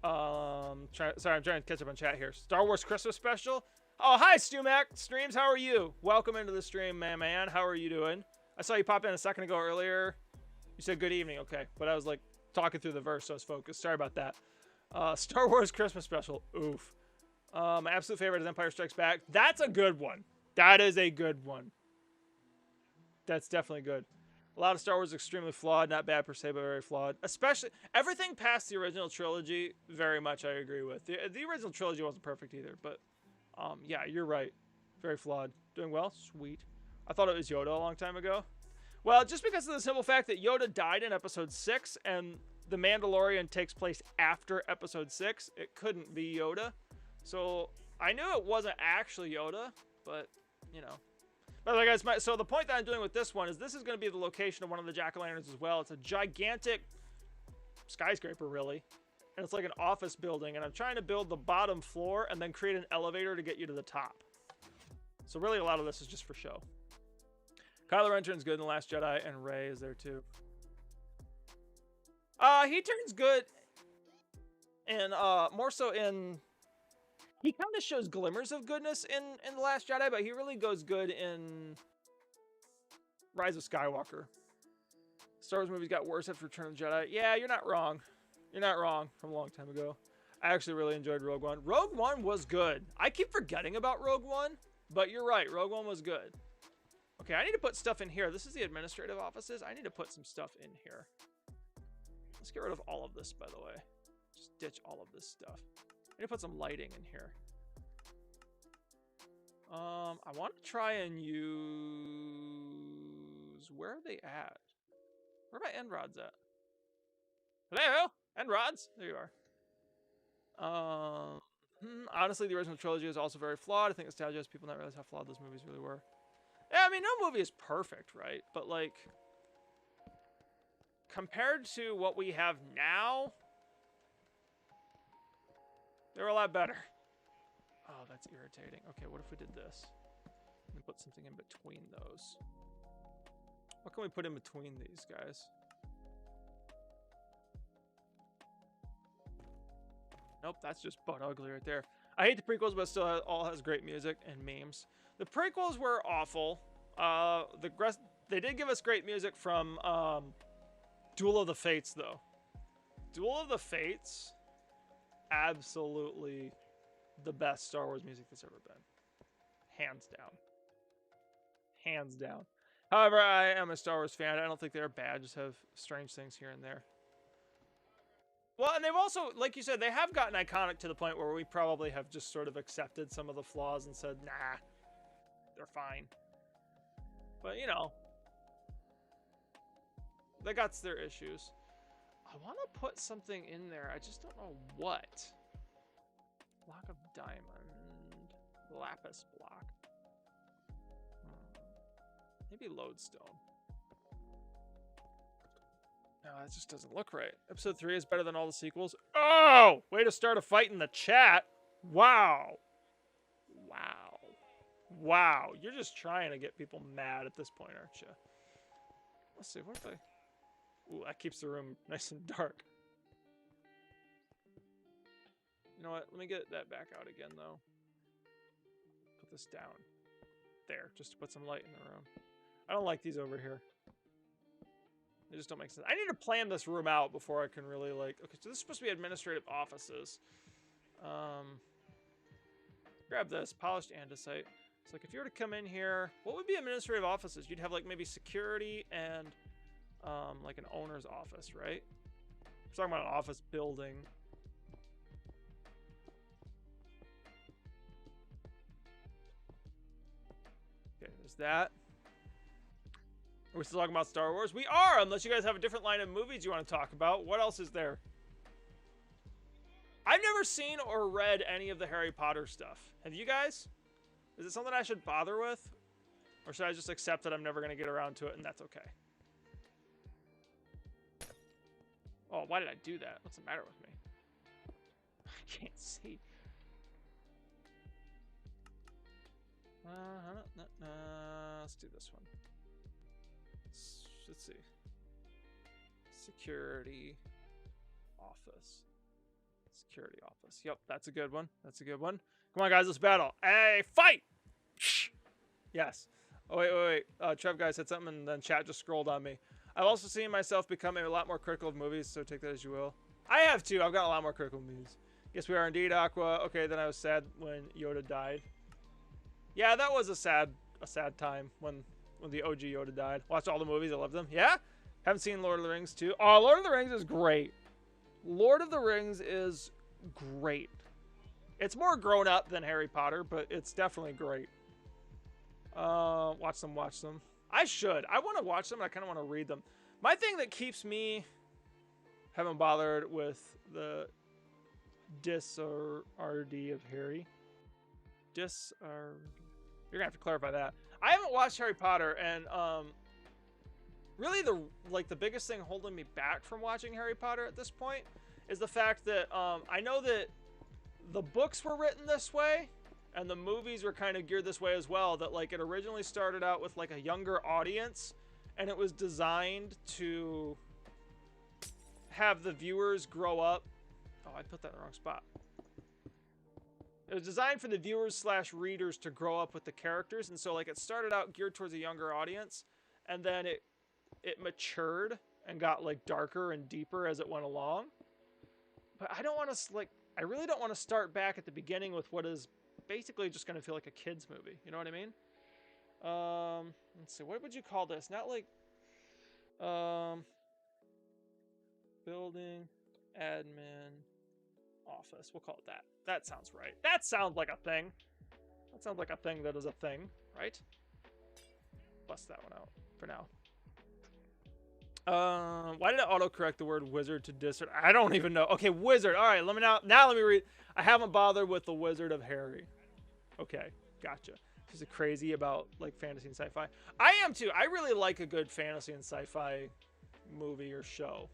Speaker 1: Sorry, I'm trying to catch up on chat here. Star Wars Christmas special. Oh, hi, Stumac Streams. How are you? Welcome into the stream, man. How are you doing? I saw you pop in a second ago earlier. You said good evening. Okay, but I was like talking through the verse, so I was focused. Sorry about that. Star Wars Christmas special. Oof. My absolute favorite is Empire Strikes Back. That's a good one. That is a good one. That's definitely good. A lot of Star Wars is extremely flawed. Not bad per se, but very flawed. Especially, everything past the original trilogy, very much I agree with. The original trilogy wasn't perfect either, but yeah, you're right. Very flawed. Doing well? Sweet. I thought it was Yoda a long time ago. Well, just because of the simple fact that Yoda died in Episode 6, and The Mandalorian takes place after Episode 6, it couldn't be Yoda. So, I knew it wasn't actually Yoda, but, you know. By the way, guys, so the point that I'm doing with this one is this is going to be the location of one of the jack-o'-lanterns as well. It's a gigantic skyscraper, really. And it's like an office building, and I'm trying to build the bottom floor and then create an elevator to get you to the top. So really, a lot of this is just for show. Kylo Ren turns good in The Last Jedi, and Rey is there too. He turns good, and more so in... He kind of shows glimmers of goodness in The Last Jedi, but he really goes good in Rise of Skywalker. Star Wars movies got worse after Return of the Jedi. Yeah, you're not wrong. You're not wrong from a long time ago. I actually really enjoyed Rogue One. Rogue One was good. I keep forgetting about Rogue One, but you're right. Rogue One was good. Okay, I need to put stuff in here. This is the administrative offices. I need to put some stuff in here. Let's get rid of all of this, by the way. Just ditch all of this stuff. I need to put some lighting in here. I want to try and use... Where are they at? Where are my end rods at? Hello? End rods? There you are. Honestly, the original trilogy is also very flawed. I think nostalgia has people not realize how flawed those movies really were. Yeah, I mean, no movie is perfect, right? But, like, compared to what we have now, they're a lot better. Oh, that's irritating. Okay, what if we did this? And put something in between those. What can we put in between these guys? Nope, that's just butt ugly right there. I hate the prequels, but still all has great music and memes. The prequels were awful. They did give us great music from Duel of the Fates, though. Duel of the Fates, absolutely the best Star Wars music that's ever been. Hands down. Hands down. However, I am a Star Wars fan. I don't think they're bad, just have strange things here and there. Well, and they've also, like you said, they have gotten iconic to the point where we probably have just sort of accepted some of the flaws and said, nah, they're fine. But, you know, they got their issues. I want to put something in there. I just don't know what. Block of diamond. Lapis block. Maybe lodestone. No, that just doesn't look right. Episode 3 is better than all the sequels. Oh! Way to start a fight in the chat. Wow. Wow. Wow. You're just trying to get people mad at this point, aren't you? Let's see. What if I... Ooh, that keeps the room nice and dark. You know what? Let me get that back out again, though. Put this down. There. Just to put some light in the room. I don't like these over here. They just don't make sense. I need to plan this room out before I can really, like... Okay, so this is supposed to be administrative offices. Grab this. Polished andesite. It's like, if you were to come in here... What would be administrative offices? You'd have, like, maybe security and, like, an owner's office, right? I'm talking about an office building. Okay, there's that. Are we still talking about Star Wars? We are, unless you guys have a different line of movies you want to talk about. What else is there? I've never seen or read any of the Harry Potter stuff. Have you guys? Is it something I should bother with? Or should I just accept that I'm never going to get around to it and that's okay? Oh, why did I do that? What's the matter with me? I can't see. Let's do this one. Let's see. Security office. Security office. Yep, that's a good one. That's a good one. Come on, guys, let's battle. Hey, fight! Yes. Oh, wait. Trev guy said something and then chat just scrolled on me. I've also seen myself become a lot more critical of movies, so take that as you will. I have too. I've got a lot more critical of movies. Yes, we are indeed, Aqua. Okay, then I was sad when Yoda died. Yeah, that was a sad time when the OG Yoda died. Watched all the movies. I love them. Yeah? Haven't seen Lord of the Rings too. Oh, Lord of the Rings is great. Lord of the Rings is great. It's more grown up than Harry Potter, but it's definitely great. Watch them. I should. I want to watch them. And I kind of want to read them. My thing that keeps me haven't bothered with the dis-RD of Harry. You're gonna have to clarify that. I haven't watched Harry Potter, and really the biggest thing holding me back from watching Harry Potter at this point is the fact that I know that the books were written this way, and the movies were kind of geared this way as well. That like it originally started out with like a younger audience, and it was designed to have the viewers grow up. Oh, I put that in the wrong spot. It was designed for the viewers / readers to grow up with the characters, and so like it started out geared towards a younger audience, and then it matured and got like darker and deeper as it went along. But I don't want to I really don't want to start back at the beginning with what is basically just going to feel like a kid's movie. You know what I mean? Let's see. What would you call this? Not like building admin office. We'll call it that. That sounds right. That sounds like a thing. That sounds like a thing that is a thing, right? Bust that one out for now. Why did it autocorrect the word wizard to discard? I don't even know. Okay, wizard. All right, let me read. I haven't bothered with the Wizard of Harry. Okay, gotcha. She's crazy about like fantasy and sci-fi. I am too. I really like a good fantasy and sci-fi movie or show.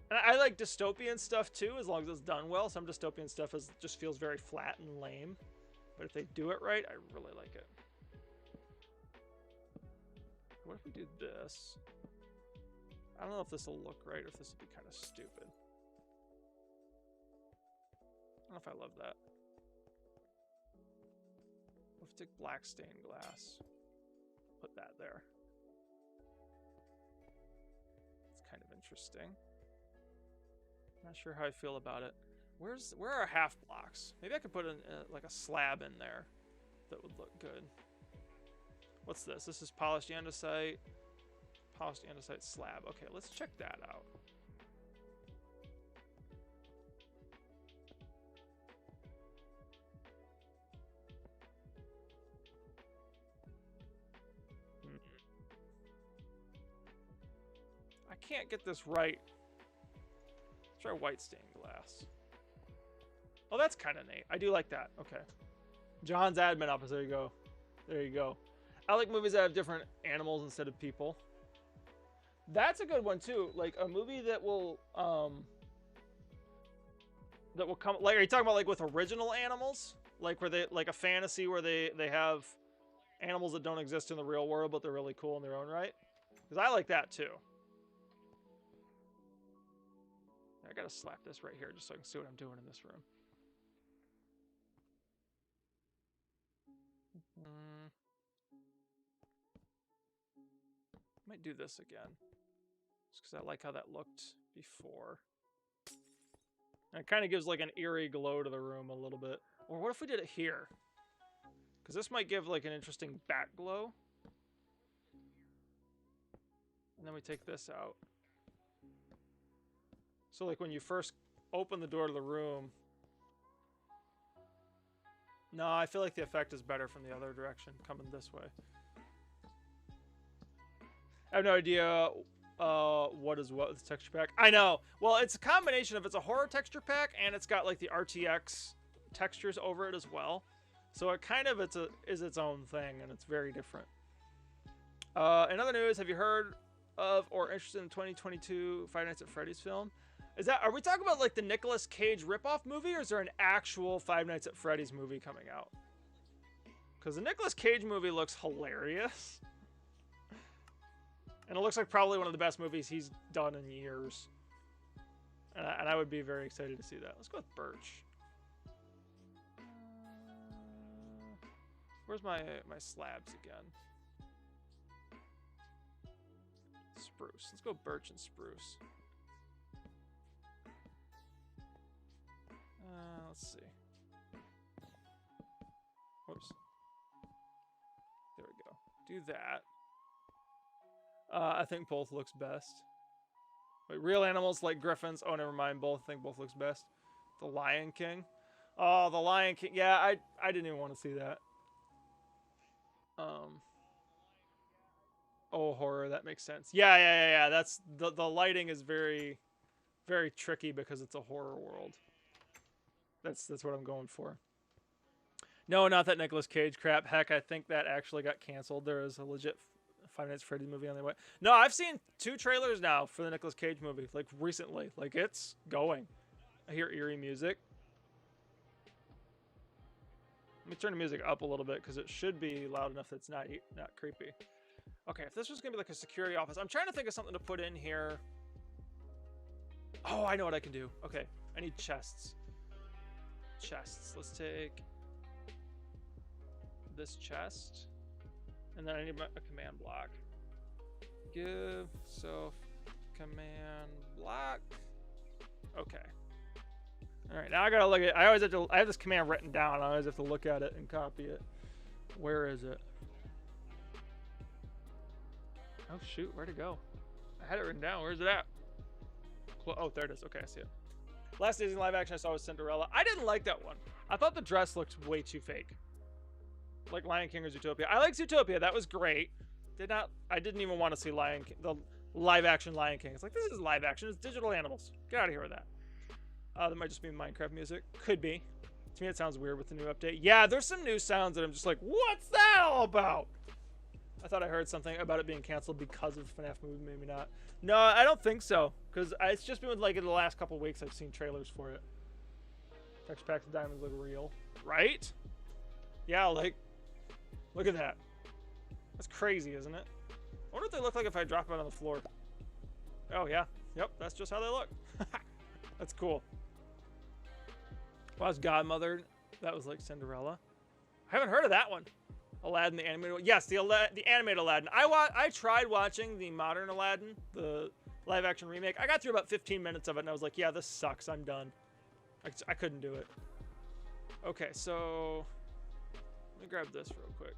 Speaker 1: And I like dystopian stuff too, as long as it's done well. Some dystopian stuff just feels very flat and lame. But if they do it right, I really like it. What if we do this? I don't know if this will look right or if this will be kind of stupid. I don't know if I love that. What if we take black stained glass? Put that there. It's kind of interesting. Not sure how I feel about it. Where are half blocks? Maybe I could put like a slab in there that would look good. What's this? This is polished andesite. Polished andesite slab. Okay, let's check that out. I can't get this right. Let's try white stained glass. Oh, that's kind of neat. I do like that. Okay. John's admin office. There you go. There you go. I like movies that have different animals instead of people. That's a good one too. Like a movie that will come. Like, are you talking about like with original animals? Like where they like a fantasy where they have animals that don't exist in the real world, but they're really cool in their own right? Because I like that too. I gotta slap this right here just so I can see what I'm doing in this room. Might do this again. Just because I like how that looked before. And it kind of gives like an eerie glow to the room a little bit. Or what if we did it here? Because this might give like an interesting back glow. And then we take this out. So like when you first open the door to the room. No, I feel like the effect is better from the other direction, coming this way. I have no idea what is what with the texture pack. I know. Well, it's a combination of it's a horror texture pack and it's got like the RTX textures over it as well. So it kind of is its own thing and it's very different. In other news, have you heard of or interested in 2022 Five Nights at Freddy's film? Are we talking about like the Nicolas Cage ripoff movie, or is there an actual Five Nights at Freddy's movie coming out? Because the Nicolas Cage movie looks hilarious. And it looks like probably one of the best movies he's done in years. And I would be very excited to see that. Let's go with birch. Where's my slabs again? Spruce. Let's go birch and spruce. Let's see. Whoops. There we go. Do that. I think both looks best. Wait, real animals like griffins. Oh, never mind. Both. I think both looks best. The Lion King. Oh, the Lion King. Yeah, I didn't even want to see that. Oh, horror. That makes sense. Yeah. That's the lighting is very, very tricky because it's a horror world. That's what I'm going for. No, not that Nicolas Cage crap. Heck, I think that actually got canceled. There is a legit Five Nights at Freddy's movie on the way. No, I've seen 2 trailers now for the Nicolas Cage movie, like recently. Like it's going. I hear eerie music. Let me turn the music up a little bit because it should be loud enough that it's not creepy. Okay, if this was gonna be like a security office, I'm trying to think of something to put in here. Oh, I know what I can do. Okay, I need chests. Let's take this chest, and then I need a command block. Give self command block. Okay. All right, now I gotta look at. I have this command written down. I always have to look at it and copy it. Where is it? Oh shoot, where'd it go? I had it written down. Where's it at? Oh, there it is. Okay, I see it. Last Disney live action I saw was Cinderella. I didn't like that one. I thought the dress looked way too fake. Like Lion King or Zootopia. I like Zootopia. That was great. I didn't even want to see the live action Lion King. It's like, this is live action. It's digital animals. Get out of here with that. That might just be Minecraft music. Could be. To me, it sounds weird with the new update. Yeah, there's some new sounds that I'm just like, what's that all about? I thought I heard something about it being canceled because of the FNAF movie. Maybe not. No, I don't think so. Because it's just been like in the last couple weeks I've seen trailers for it. Texture packs and diamonds look real. Right? Yeah, like, look at that. That's crazy, isn't it? I wonder what they look like if I drop it on the floor. Oh, yeah. Yep, that's just how they look. That's cool. Well, I was Godmother. That was like Cinderella. I haven't heard of that one. Aladdin, the animated one. Yes, the animated Aladdin. I tried watching the modern Aladdin, the live action remake. I got through about 15 minutes of it and I was like, yeah, this sucks. I'm done. I couldn't do it. Okay, so let me grab this real quick.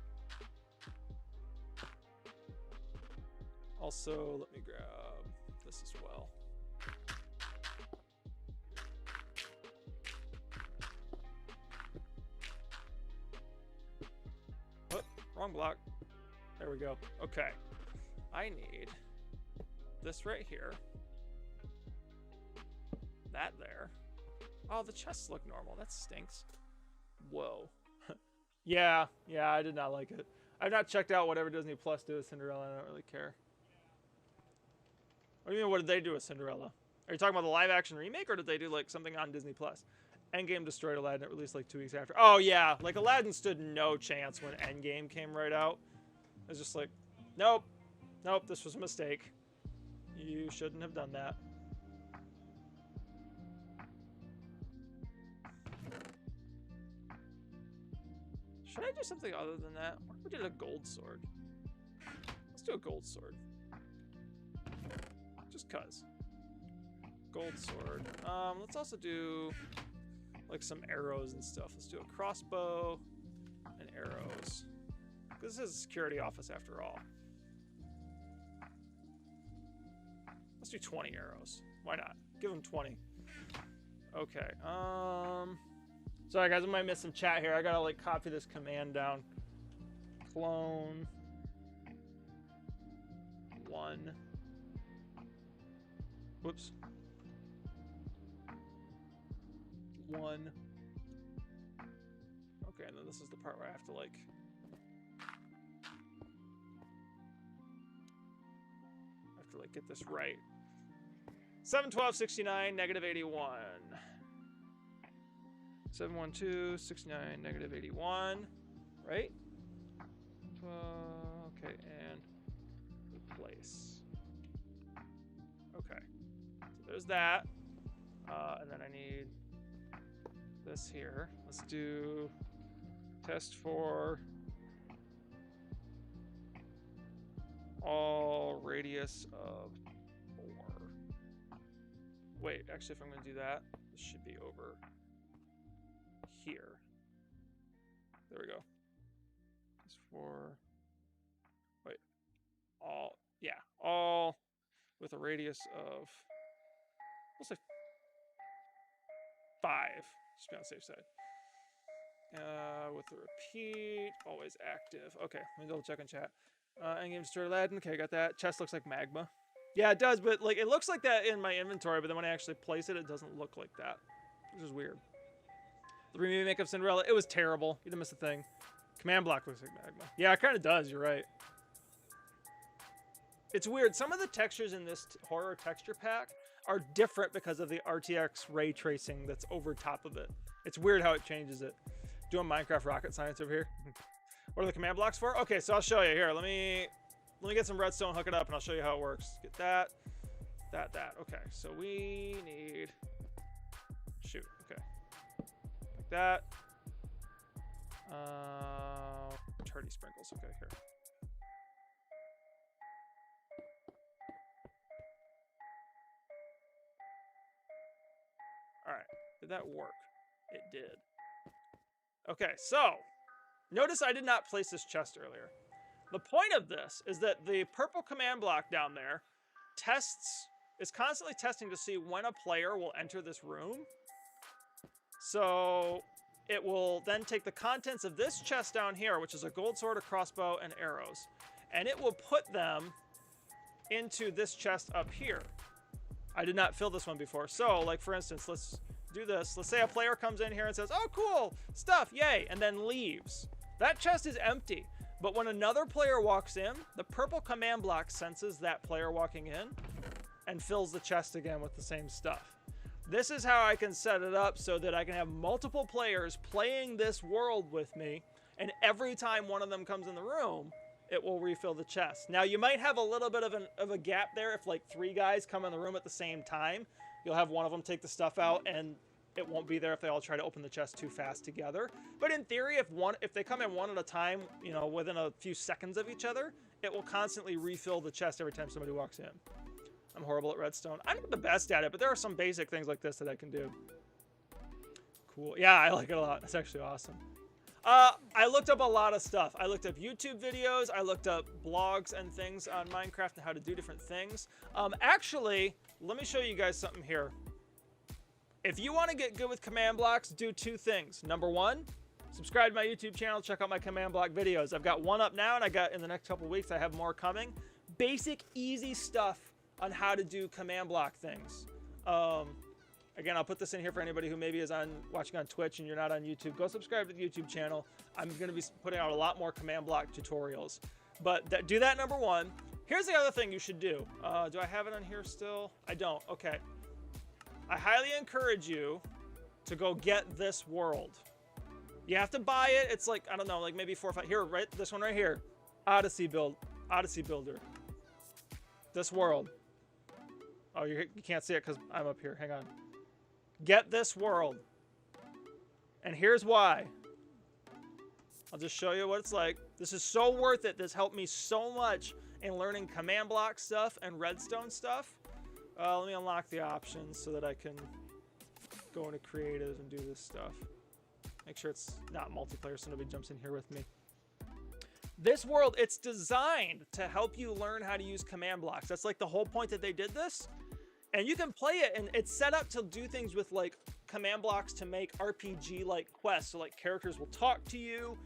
Speaker 1: Also, let me grab this as well. Oh, wrong block. There we go. Okay. I need this right here. That there. Oh, the chests look normal. That stinks. Whoa. Yeah, I did not like it. I've not checked out whatever Disney Plus did with Cinderella. I don't really care. What do you mean, what did they do with Cinderella? Are you talking about the live action remake, or did they do like something on Disney Plus? Endgame destroyed Aladdin. It released like 2 weeks after. Oh yeah, like Aladdin stood no chance when Endgame came right out. It was just like, nope, this was a mistake. You shouldn't have done that. Should I do something other than that? What if we did a gold sword? Let's do a gold sword. Just cuz. Gold sword. Let's also do like some arrows and stuff. Let's do a crossbow and arrows. This is a security office after all. Let's do 20 arrows. Why not? Give them 20. Okay. Sorry guys, I might miss some chat here. I gotta like copy this command down. Clone 1. Whoops. 1. Okay, and then this is the part where I have to like get this right. 71269 -81. 71269 -81. Right? Okay, and replace. Okay. So there's that. And then I need this here. Let's do test for all radius of 4. Wait, actually, if I'm going to do that, this should be over here. There we go. Test for, wait, all, yeah, all with a radius of, we'll say 5, just be on the safe side. With the repeat, always active. Okay, let me double check on chat. Endgame destroyed Aladdin. Okay, got that. Chest looks like magma. Yeah, it does, but like it looks like that in my inventory, but then when I actually place it, it doesn't look like that, which is weird. The remake of Cinderella, it was terrible. You didn't miss a thing. Command block looks like magma. Yeah, it kind of does. You're right. It's weird. Some of the textures in this horror texture pack are different because of the RTX ray tracing that's over top of it. It's weird how it changes it. Doing Minecraft rocket science over here. What are the command blocks for? Okay, so I'll show you here. Let me get some redstone, hook it up, and I'll show you how it works. Get that. Okay, so we need, shoot, okay. Like that. Turdy sprinkles, okay, here. All right, did that work? It did. Okay, so notice I did not place this chest earlier. The point of this is that the purple command block down there is constantly testing to see when a player will enter this room. So it will then take the contents of this chest down here, which is a gold sword, a crossbow, and arrows, and it will put them into this chest up here. I did not fill this one before. So, like for instance, let's do this. Let's say a player comes in here and says, "Oh, cool stuff, yay," and then leaves. That chest is empty. But when another player walks in, the purple command block senses that player walking in and fills the chest again with the same stuff. This is how I can set it up so that I can have multiple players playing this world with me, and every time one of them comes in the room, it will refill the chest. Now, you might have a little bit of a gap there if like 3 guys come in the room at the same time. You'll have one of them take the stuff out, and it won't be there if they all try to open the chest too fast together. But in theory, if they come in one at a time, you know, within a few seconds of each other, it will constantly refill the chest every time somebody walks in. I'm horrible at redstone. I'm not the best at it, but there are some basic things like this that I can do. Cool. Yeah, I like it a lot. It's actually awesome. I looked up a lot of stuff. I looked up YouTube videos. I looked up blogs and things on Minecraft and how to do different things. Actually, let me show you guys something here. If you want to get good with command blocks, do two things. Number one, subscribe to my YouTube channel. Check out my command block videos. I've got one up now, and I got in the next couple weeks, I have more coming. Basic, easy stuff on how to do command block things. Again, I'll put this in here for anybody who maybe is watching on Twitch and you're not on YouTube. Go subscribe to the YouTube channel. I'm going to be putting out a lot more command block tutorials. But do that, number one. Here's the other thing you should do. Do I have it on here still? I don't. Okay. I highly encourage you to go get this world. You have to buy it. It's like, I don't know, like maybe 4 or 5. Here, right? This one right here. Odyssey Builder. This world. Oh, you can't see it because I'm up here. Hang on. Get this world. And here's why. I'll just show you what it's like. This is so worth it. This helped me so much in learning command block stuff and redstone stuff. Let me unlock the options so that I can go into creative and do this stuff. Make sure it's not multiplayer so nobody jumps in here with me. This world, it's designed to help you learn how to use command blocks. That's like the whole point that they did this. And you can play it, and it's set up to do things with like command blocks to make RPG-like quests. So like characters will talk to you.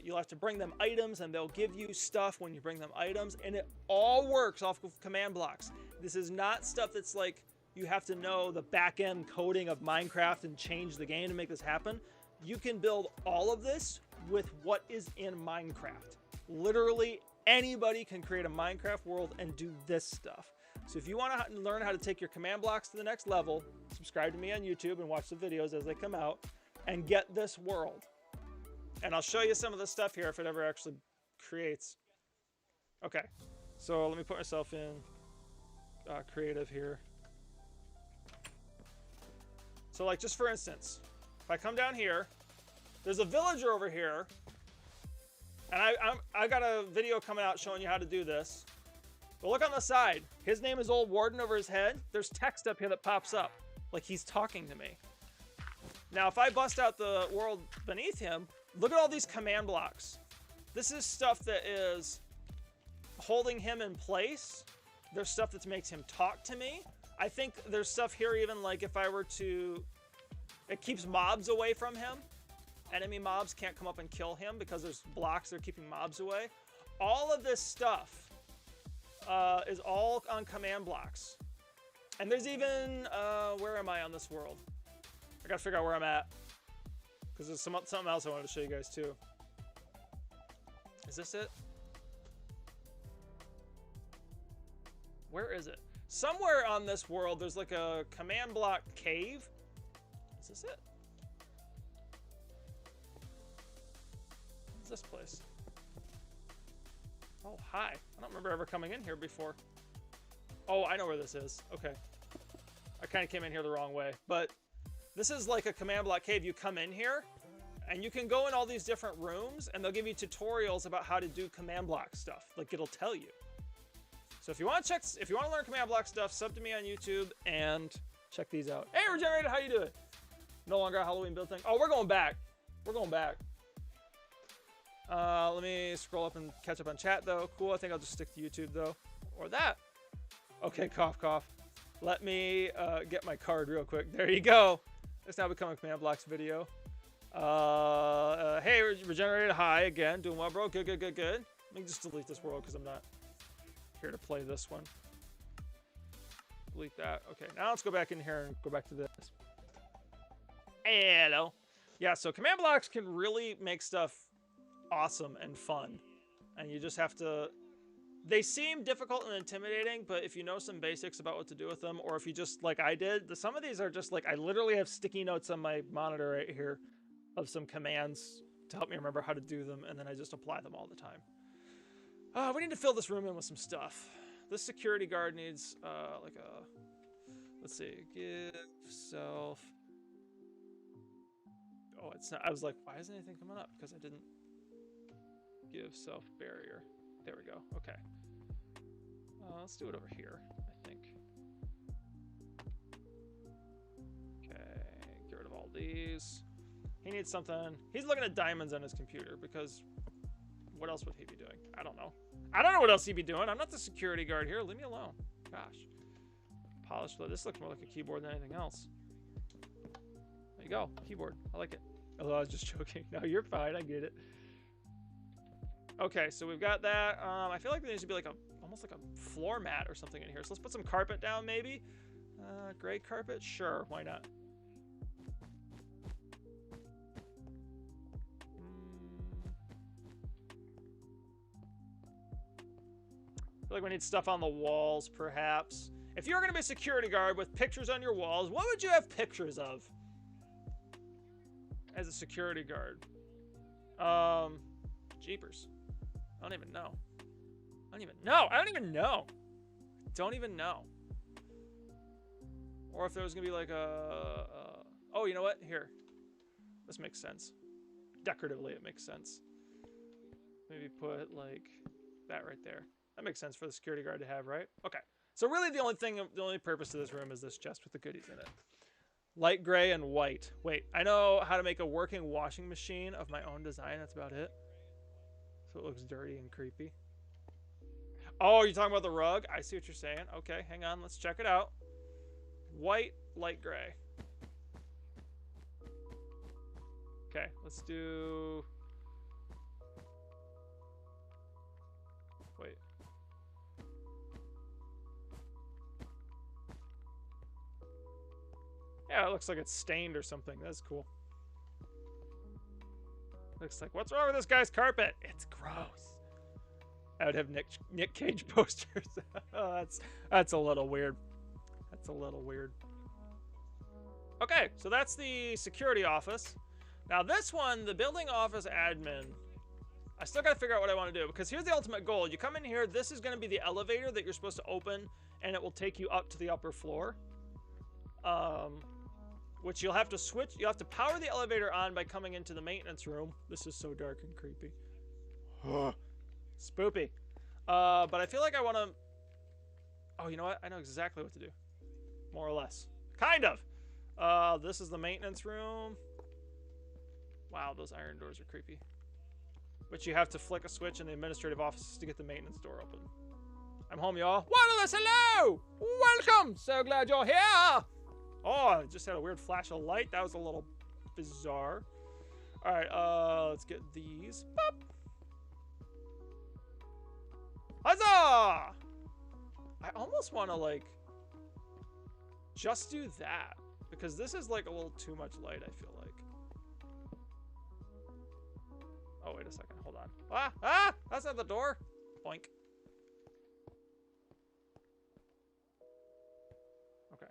Speaker 1: You'll have to bring them items, and they'll give you stuff when you bring them items. And it all works off of command blocks. This is not stuff that's like you have to know the back-end coding of Minecraft and change the game to make this happen. You can build all of this with what is in Minecraft. Literally anybody can create a Minecraft world and do this stuff. So if you want to learn how to take your command blocks to the next level, subscribe to me on YouTube and watch the videos as they come out and get this world. And I'll show you some of the stuff here if it ever actually creates. Okay, so let me put myself in creative here. So like just for instance, if I come down here, there's a villager over here, and I got a video coming out showing you how to do this. But look on the side. His name is Old Warden over his head. There's text up here that pops up, like he's talking to me. Now, if I bust out the world beneath him, look at all these command blocks. This is stuff that is holding him in place. There's stuff that makes him talk to me. I think there's stuff here even like if I were to... It keeps mobs away from him. Enemy mobs can't come up and kill him because there's blocks that are keeping mobs away. All of this stuff is all on command blocks. And there's even... where am I on this world? I gotta figure out where I'm at. Because there's something else I wanted to show you guys too. Is this it? Where is it? Somewhere on this world, there's like a command block cave. Is this it? What's this place? Oh, hi. I don't remember ever coming in here before. Oh, I know where this is. Okay. I kind of came in here the wrong way. But this is like a command block cave. You come in here, and you can go in all these different rooms, and they'll give you tutorials about how to do command block stuff. Like, it'll tell you. So if you want to learn command block stuff, sub to me on YouTube and check these out. Hey, Regenerated, how you doing? No longer a Halloween build thing. Oh, we're going back. We're going back. Let me scroll up and catch up on chat, though. Cool, I think I'll just stick to YouTube, though. Or that. Okay, cough, cough. Let me get my card real quick. There you go. It's now become a command blocks video. Hey, Regenerated, hi again. Doing well, bro. Good, good, good, good. Let me just delete this world because I'm not here to play this one. Delete that. Okay, now let's go back in here and go back to this. Hello. Yeah, so command blocks can really make stuff awesome and fun. And you just have to... They seem difficult and intimidating, but if you know some basics about what to do with them, or if you just, like I did, some of these are just like, I literally have sticky notes on my monitor right here of some commands to help me remember how to do them, and then I just apply them all the time. We need to fill this room in with some stuff. This security guard needs, like a... Let's see. Give self... Oh, it's not... I was like, why isn't anything coming up? Because I didn't give self barrier. There we go. Okay. Let's do it over here, I think. Okay. Get rid of all these. He needs something. He's looking at diamonds on his computer because what else would he be doing? I don't know. I don't know what else he'd be doing. I'm not the security guard here. Leave me alone. Gosh. Polished leather. This looks more like a keyboard than anything else. There you go. Keyboard. I like it. Although I was just joking. No, you're fine. I get it. Okay, so we've got that. I feel like there needs to be like almost like a floor mat or something in here. So let's put some carpet down maybe. Gray carpet? Sure. Why not? I feel like we need stuff on the walls, perhaps. If you're going to be a security guard with pictures on your walls, what would you have pictures of as a security guard? Jeepers. I don't even know. I don't even know. Or if there was going to be like oh, you know what? Here. This makes sense. Decoratively, it makes sense. Maybe put like that right there. That makes sense for the security guard to have, right? Okay. So really the only purpose of this room is this chest with the goodies in it. Light gray and white. Wait, I know how to make a working washing machine of my own design. That's about it. So it looks dirty and creepy. Oh, you're talking about the rug? I see what you're saying. Okay, hang on. Let's check it out. White, light gray. Okay, let's do... Wait. Yeah, it looks like it's stained or something. That's cool. Looks like, what's wrong with this guy's carpet? It's gross. I would have Nick Cage posters. Oh, that's a little weird. That's a little weird. Okay, so that's the security office. Now this one, the building office admin, I still got to figure out what I want to do, because here's the ultimate goal. You come in here, this is going to be the elevator that you're supposed to open, and it will take you up to the upper floor. Which you'll have to switch. You'll have to power the elevator on by coming into the maintenance room. This is so dark and creepy. Spoopy. But I feel like I want to... Oh, you know what? I know exactly what to do. More or less. Kind of. This is the maintenance room. Wow, those iron doors are creepy. But you have to flick a switch in the administrative offices to get the maintenance door open. I'm home, y'all. Waterless, hello! Welcome! So glad you're here! Oh, I just had a weird flash of light. That was a little bizarre. Alright, let's get these. Pop! Huzzah! I almost want to, like, just do that. Because this is, like, a little too much light, I feel like. Oh, wait a second. Hold on. Ah! That's not the door. Boink. Okay.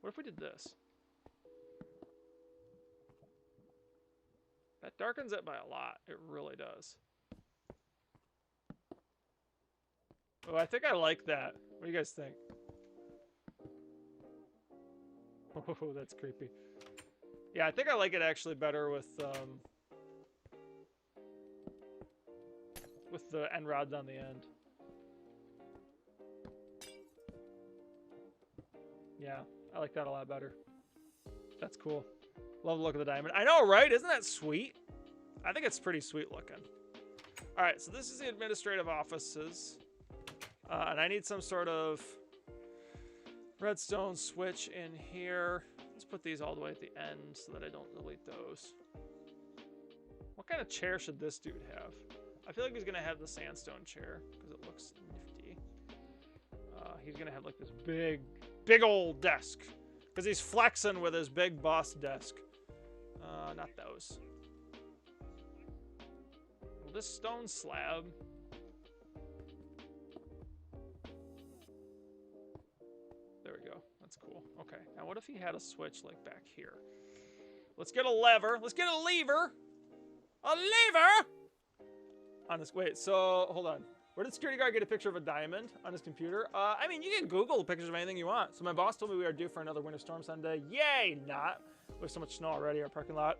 Speaker 1: What if we did this? That darkens it by a lot. It really does. Oh, I think I like that. What do you guys think? Oh, that's creepy. Yeah, I think I like it actually better with the end rods on the end. Yeah, I like that a lot better. That's cool. Love the look of the diamond. I know, right? Isn't that sweet? I think it's pretty sweet looking. All right, so this is the administrative offices. And I need some sort of redstone switch in here. Let's put these all the way at the end so that I don't delete those. What kind of chair should this dude have? I feel like he's going to have the sandstone chair because it looks nifty. He's going to have like this big old desk because he's flexing with his big boss desk. Not those. Well, this stone slab... There we go. That's cool. Okay. Now what if he had a switch like back here? Let's get a lever. Let's get a lever. A lever! On this... Wait, so... Hold on. Where did security guard get a picture of a diamond on his computer? I mean, you can Google pictures of anything you want. So my boss told me we are due for another winter storm Sunday. Yay! Not. We have so much snow already. Our parking lot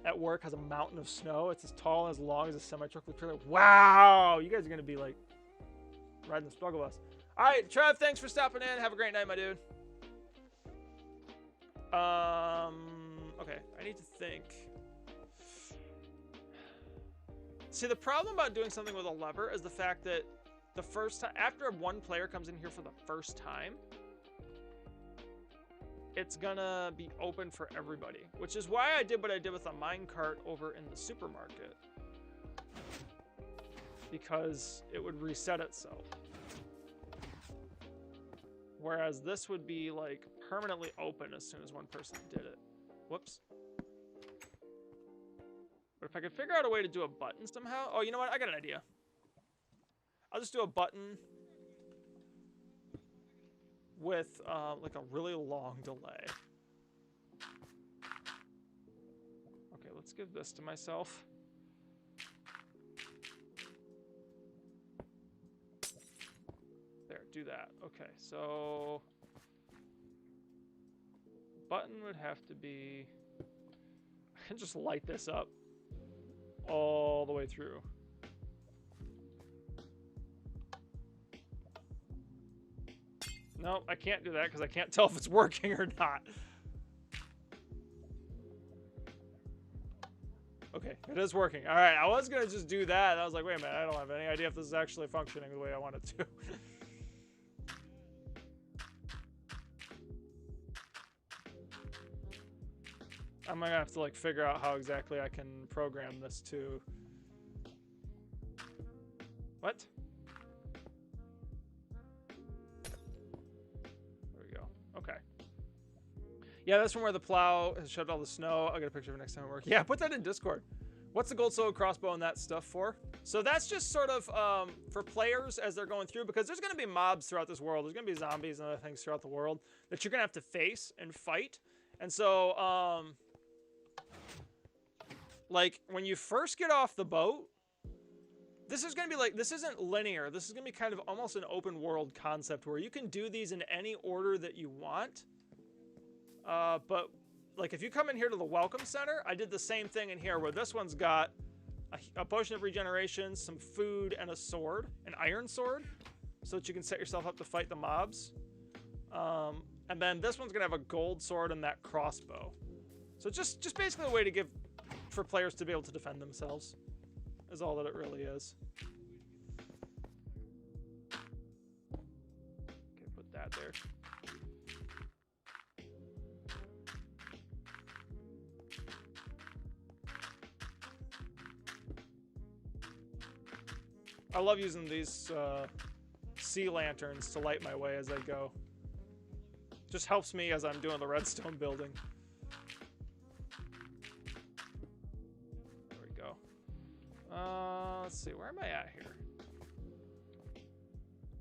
Speaker 1: at work has a mountain of snow. It's as tall and as long as a semi-truck with trailer. Wow! You guys are going to be like riding the struggle bus. All right, Trev, thanks for stopping in. Have a great night, my dude. Okay, I need to think. See, the problem about doing something with a lever is the fact that the first time, after one player comes in here for the first time, it's gonna be open for everybody, which is why I did what I did with the minecart over in the supermarket, because it would reset itself. Whereas this would be like permanently open as soon as one person did it. Whoops. But if I could figure out a way to do a button somehow. Oh, you know what? I got an idea. I'll just do a button with like a really long delay. Okay, let's give this to myself. There, do that. Okay, so button would have to be, I can just light this up all the way through. No, I can't do that because I can't tell if it's working or not. Okay, it is working. All right, I was going to just do that. I was like, wait a minute, I don't have any idea if this is actually functioning the way I want it to. I'm going to have to like figure out how exactly I can program this to... What? There we go. Okay. Yeah, that's from where the plow has shoved all the snow. I'll get a picture of it next time it works. Yeah, put that in Discord. What's the gold sword crossbow and that stuff for? So that's just sort of for players as they're going through, because there's going to be mobs throughout this world. There's going to be zombies and other things throughout the world that you're going to have to face and fight. And so, like, when you first get off the boat, this is going to be like, this isn't linear. This is going to be kind of almost an open world concept where you can do these in any order that you want. But like if you come in here to the welcome center, I did the same thing in here where this one's got a potion of regeneration, some food, and a sword, an iron sword, so that you can set yourself up to fight the mobs. And then this one's gonna have a gold sword and that crossbow. So just basically a way to give for players to be able to defend themselves is all that it really is. Okay, put that there. I love using these sea lanterns to light my way as I go. Just helps me as I'm doing the redstone building. There we go. Let's see, where am I at here?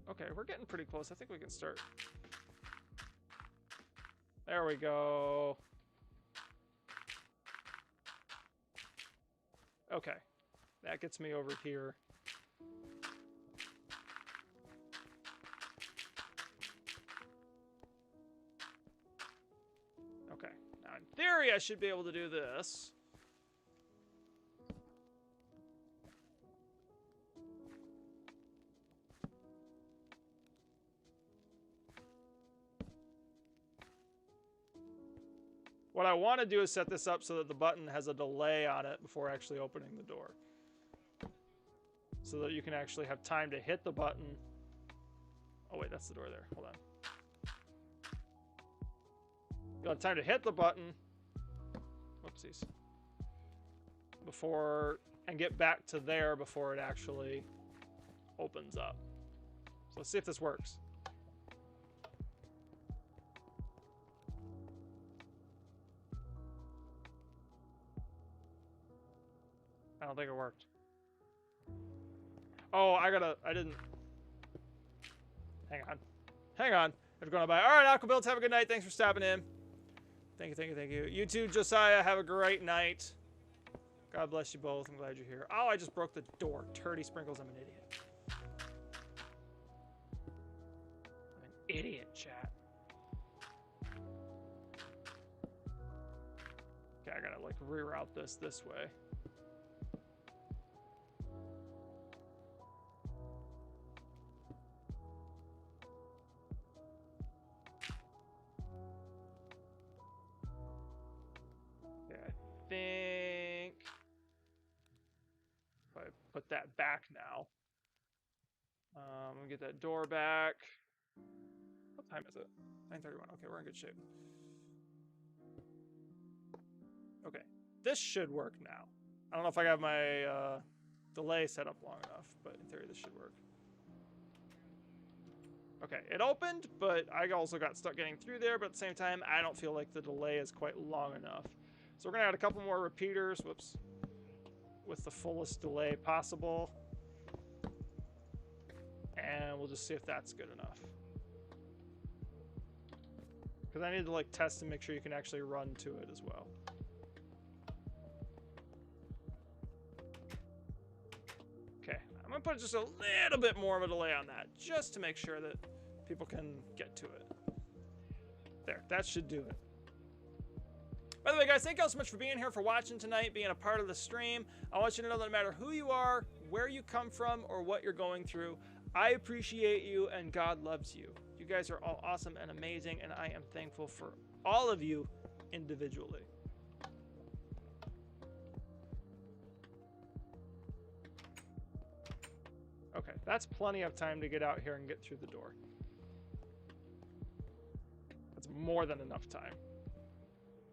Speaker 1: Okay, we're getting pretty close. I think we can start. There we go. Okay, that gets me over here. Okay, now in theory I should be able to do this. What I want to do is set this up so that the button has a delay on it before actually opening the door. So that you can actually have time to hit the button. Oh wait, that's the door there. Hold on. You'll have time to hit the button. Whoopsies. Before, and get back to there before it actually opens up. So let's see if this works. I don't think it worked. Oh, I didn't. Hang on. They're going by. All right, Aquabuilds, have a good night. Thanks for stopping in. Thank you. You too, Josiah, have a great night. God bless you both. I'm glad you're here. Oh, I just broke the door. Turdy Sprinkles, I'm an idiot. I'm an idiot, chat. Okay, I gotta like reroute this way. put that back now. I'm gonna get that door back. What time is it? 9:31. Okay, we're in good shape. Okay, this should work now. I don't know if I got my delay set up long enough, but in theory this should work. Okay, it opened, but I also got stuck getting through there, but at the same time, I don't feel like the delay is quite long enough. So we're gonna add a couple more repeaters, whoops, with the fullest delay possible. And we'll just see if that's good enough. Because I need to like test and make sure you can actually run to it as well. Okay, I'm gonna put just a little bit more of a delay on that, just to make sure that people can get to it. There, that should do it. By the way, guys, thank you all so much for being here, for watching tonight, being a part of the stream. I want you to know that no matter who you are, where you come from, or what you're going through, I appreciate you and God loves you. You guys are all awesome and amazing, and I am thankful for all of you individually. Okay, that's plenty of time to get out here and get through the door. That's more than enough time.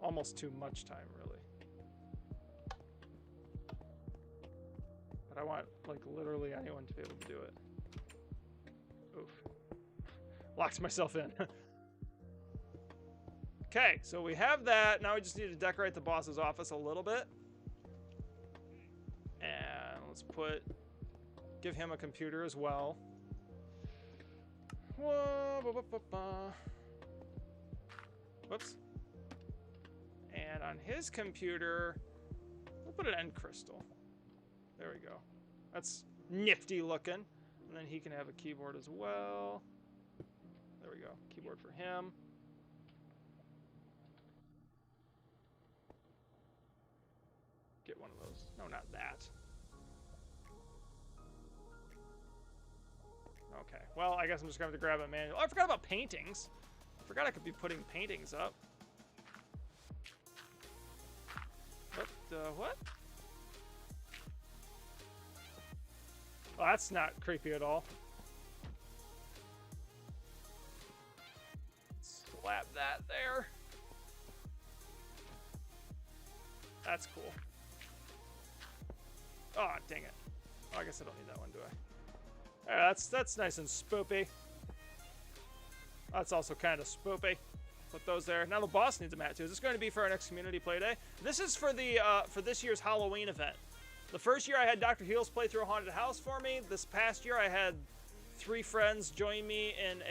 Speaker 1: Almost too much time, really. But I want, like, literally anyone to be able to do it. Oof. Locked myself in. Okay, so we have that. Now we just need to decorate the boss's office a little bit. And let's give him a computer as well. Whoops. And on his computer, we'll put an end crystal. There we go. That's nifty looking. And then he can have a keyboard as well. There we go. Keyboard for him. Get one of those. No, not that. Okay. Well, I guess I'm just going to have to grab a manual. Oh, I forgot about paintings. I forgot I could be putting paintings up. What? Well, that's not creepy at all. Slap that there. That's cool. Oh, dang it. Oh, I guess I don't need that one, do I? Alright, that's nice and spoopy. That's also kind of spoopy. Put those there. Now the boss needs a mat too. Is this going to be for our next community play day? This is for the for this year's Halloween event. The first year I had Dr. Heels play through a haunted house for me. This past year I had 3 friends join me in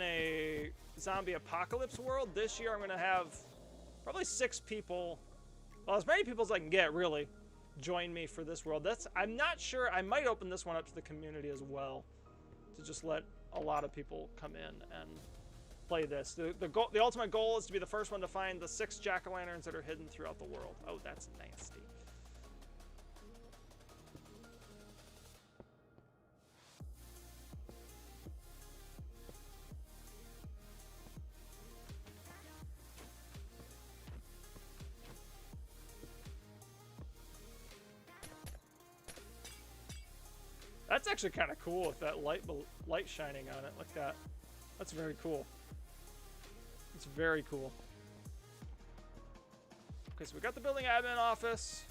Speaker 1: a zombie apocalypse world. This year I'm going to have probably 6 people, well, as many people as I can get, really, join me for this world. I'm not sure. I might open this one up to the community as well, to just let a lot of people come in and play this. The ultimate goal is to be the first one to find the 6 jack-o'-lanterns that are hidden throughout the world. Oh, that's nasty. That's actually kind of cool with that light shining on it like that. That's very cool. It's very cool. Okay, so we got the building admin office.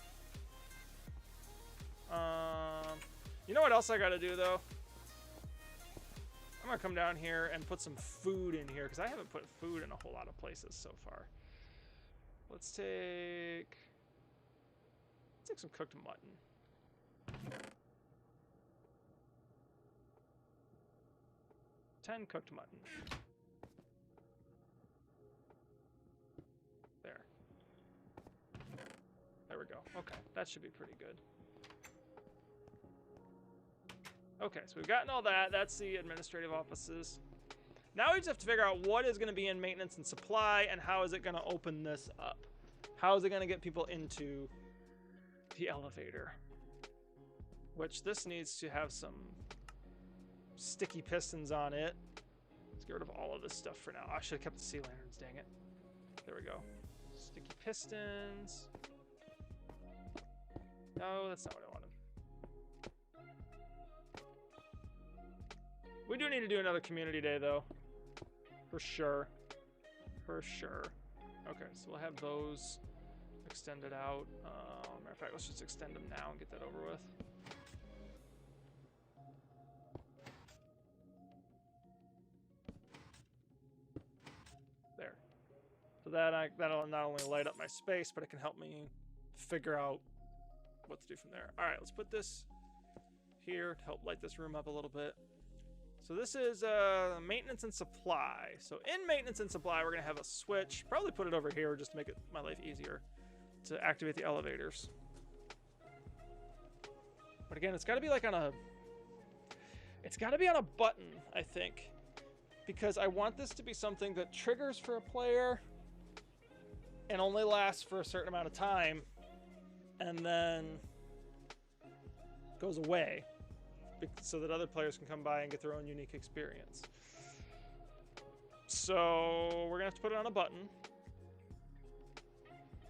Speaker 1: You know what else I gotta do though? I'm gonna come down here and put some food in here because I haven't put food in a whole lot of places so far. Let's take some cooked mutton. 10 cooked mutton. There. There we go. Okay, that should be pretty good. Okay, so we've gotten all that. That's the administrative offices. Now we just have to figure out what is going to be in maintenance and supply, and how is it going to open this up. How is it going to get people into the elevator? Which this needs to have some sticky pistons on it. Let's get rid of all of this stuff for now. I should have kept the sea lanterns, dang it. There we go. Sticky pistons. No, that's not what I wanted. We do need to do another community day, though. For sure. For sure. Okay, so we'll have those extended out. Matter of fact, let's just extend them now and get that over with. There. So that'll not only light up my space, but it can help me figure out what to do from there. All right, let's put this here to help light this room up a little bit. So this is maintenance and supply. So in maintenance and supply, we're going to have a switch. Probably put it over here just to make my life easier to activate the elevators. But again, it's got to be like on a... It's got to be on a button, I think. Because I want this to be something that triggers for a player and only lasts for a certain amount of time and then goes away, so that other players can come by and get their own unique experience. So we're gonna have to put it on a button.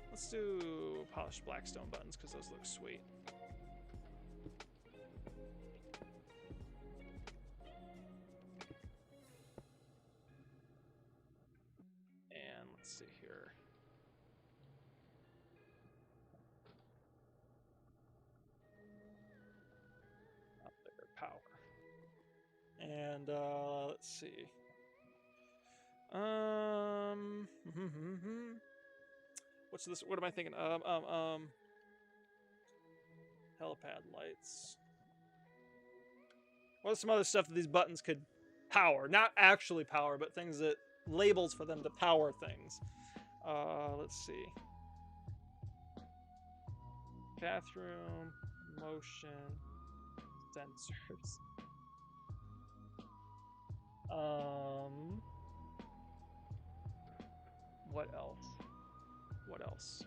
Speaker 1: Let's do polished blackstone buttons because those look sweet. And let's see here. Power. And let's see. What's this? What am I thinking? Helipad lights. What's some other stuff that these buttons could power? Not actually power, but things that labels for them to power things. Let's see. Bathroom, motion, sensors. What else? What else?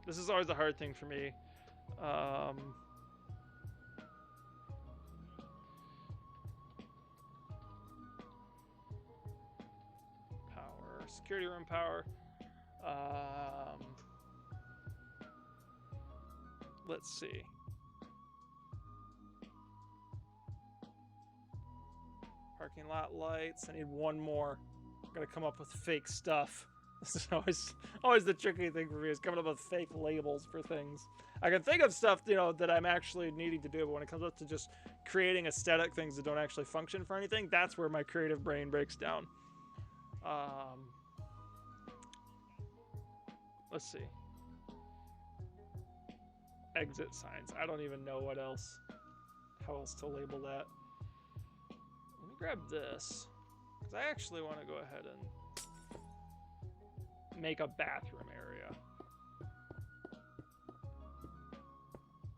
Speaker 1: This is always a hard thing for me. Power. Security room power. Let's see. Parking lot lights. I need one more. I'm gonna come up with fake stuff. This is always the tricky thing for me, is coming up with fake labels for things. I can think of stuff, you know, that I'm actually needing to do, but when it comes up to just creating aesthetic things that don't actually function for anything, that's where my creative brain breaks down. Let's see. Exit signs. I don't even know what else. How else to label that. Let me grab this, because I actually want to go ahead and make a bathroom area.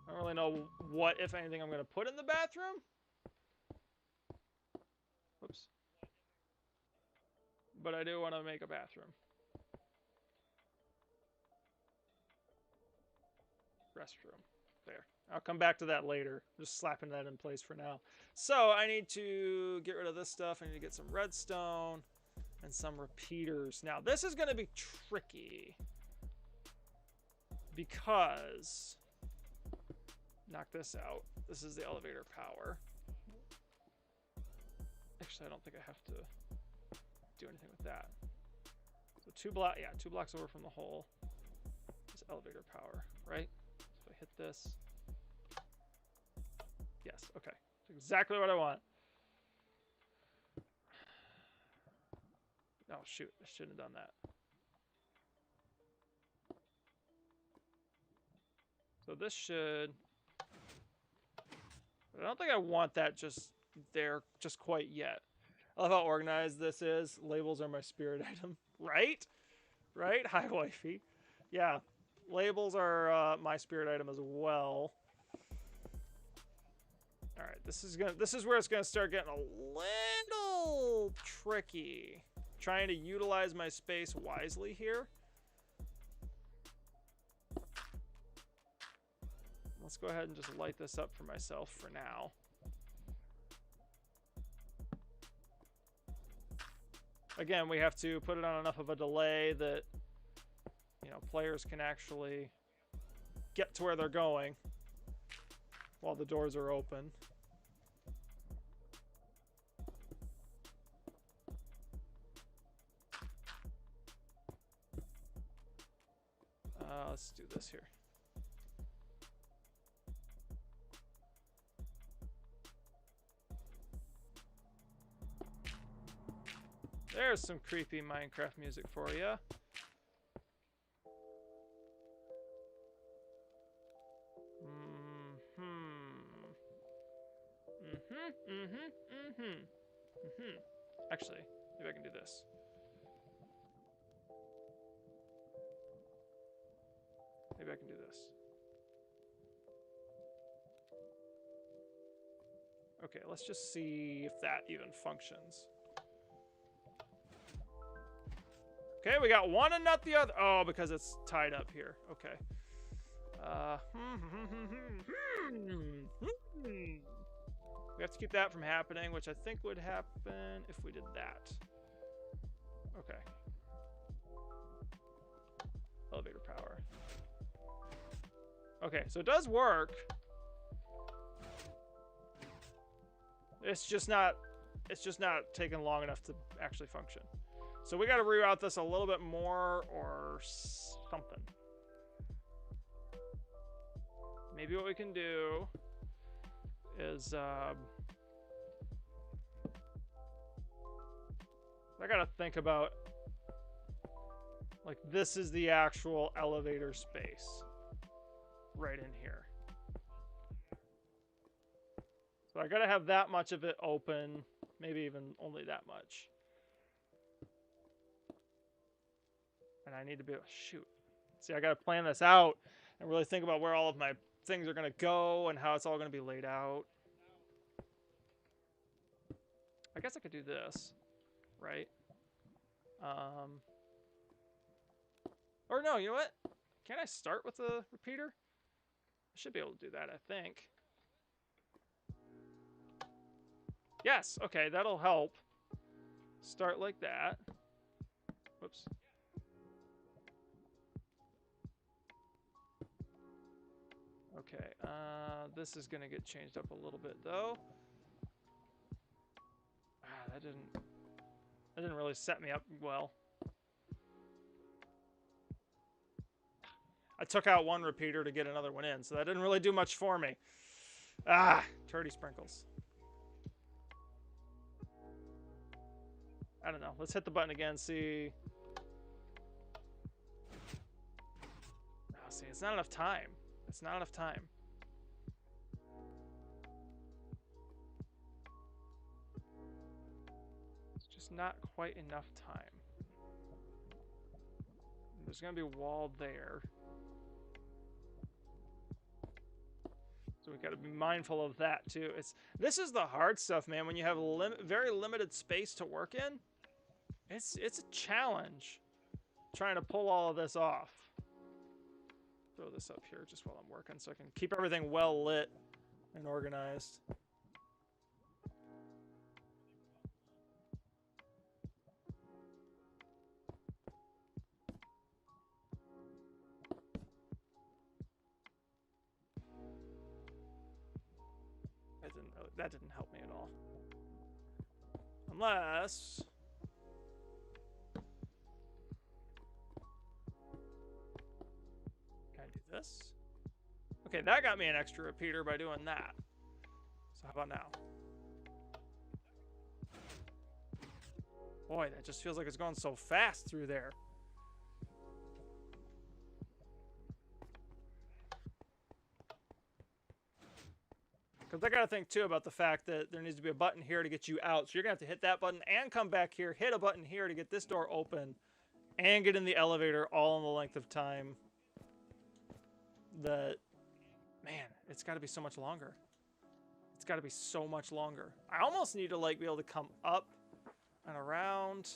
Speaker 1: I don't really know what, if anything, I'm going to put in the bathroom. Whoops. But I do want to make a bathroom. Restroom. There. I'll come back to that later. Just slapping that in place for now. So I need to get rid of this stuff. I need to get some redstone and some repeaters. Now this is going to be tricky because, knock this out. This is the elevator power. Actually, I don't think I have to do anything with that. So two blocks over from the hole is elevator power, right? So I hit this. Yes, okay. That's exactly what I want. Oh, shoot. I shouldn't have done that. So this should... I don't think I want that just there just quite yet. I love how organized this is. Labels are my spirit item. Right? Right? Hi, wifey. Yeah. Labels are my spirit item as well. All right, this is where it's gonna start getting a little tricky. Trying to utilize my space wisely here. Let's go ahead and just light this up for myself for now. Again, we have to put it on enough of a delay that, you know, players can actually get to where they're going while the doors are open. Let's do this here. There's some creepy Minecraft music for you. Actually, maybe I can do this. Maybe I can do this. Okay, let's just see if that even functions. Okay, we got one and not the other. Oh, because it's tied up here. Okay. We have to keep that from happening, which I think would happen if we did that. Okay. Elevator power. Okay, so it does work. It's just not taking long enough to actually function. So we got to reroute this a little bit more or something. Maybe what we can do is I got to think about, like, this is the actual elevator space right in here. So I got to have that much of it open, maybe even only that much. And I need to be able to shoot. See, I got to plan this out and really think about where all of my things are going to go and how it's all going to be laid out. I guess I could do this, right? Or no, you know what? Can't I start with a repeater? I should be able to do that, I think. Yes, okay, that'll help. Start like that. Whoops. Okay, this is gonna get changed up a little bit though. That didn't really set me up well. I took out one repeater to get another one in, so that didn't really do much for me. Turdy sprinkles. I don't know. Let's hit the button again, see. Oh, see, it's not enough time. It's not enough time. It's just not quite enough time. There's going to be a wall there. So we got to be mindful of that too. This is the hard stuff, man. When you have very limited space to work in, it's a challenge trying to pull all of this off. Throw this up here just while I'm working so I can keep everything well lit and organized. That didn't help me at all. Unless... Can I do this? Okay, that got me an extra repeater by doing that. So how about now? Boy, that just feels like it's going so fast through there. Because I got to think, too, about the fact that there needs to be a button here to get you out. So you're going to have to hit that button and come back here, hit a button here to get this door open, and get in the elevator all in the length of time that, man, it's got to be so much longer. It's got to be so much longer. I almost need to, like, be able to come up and around.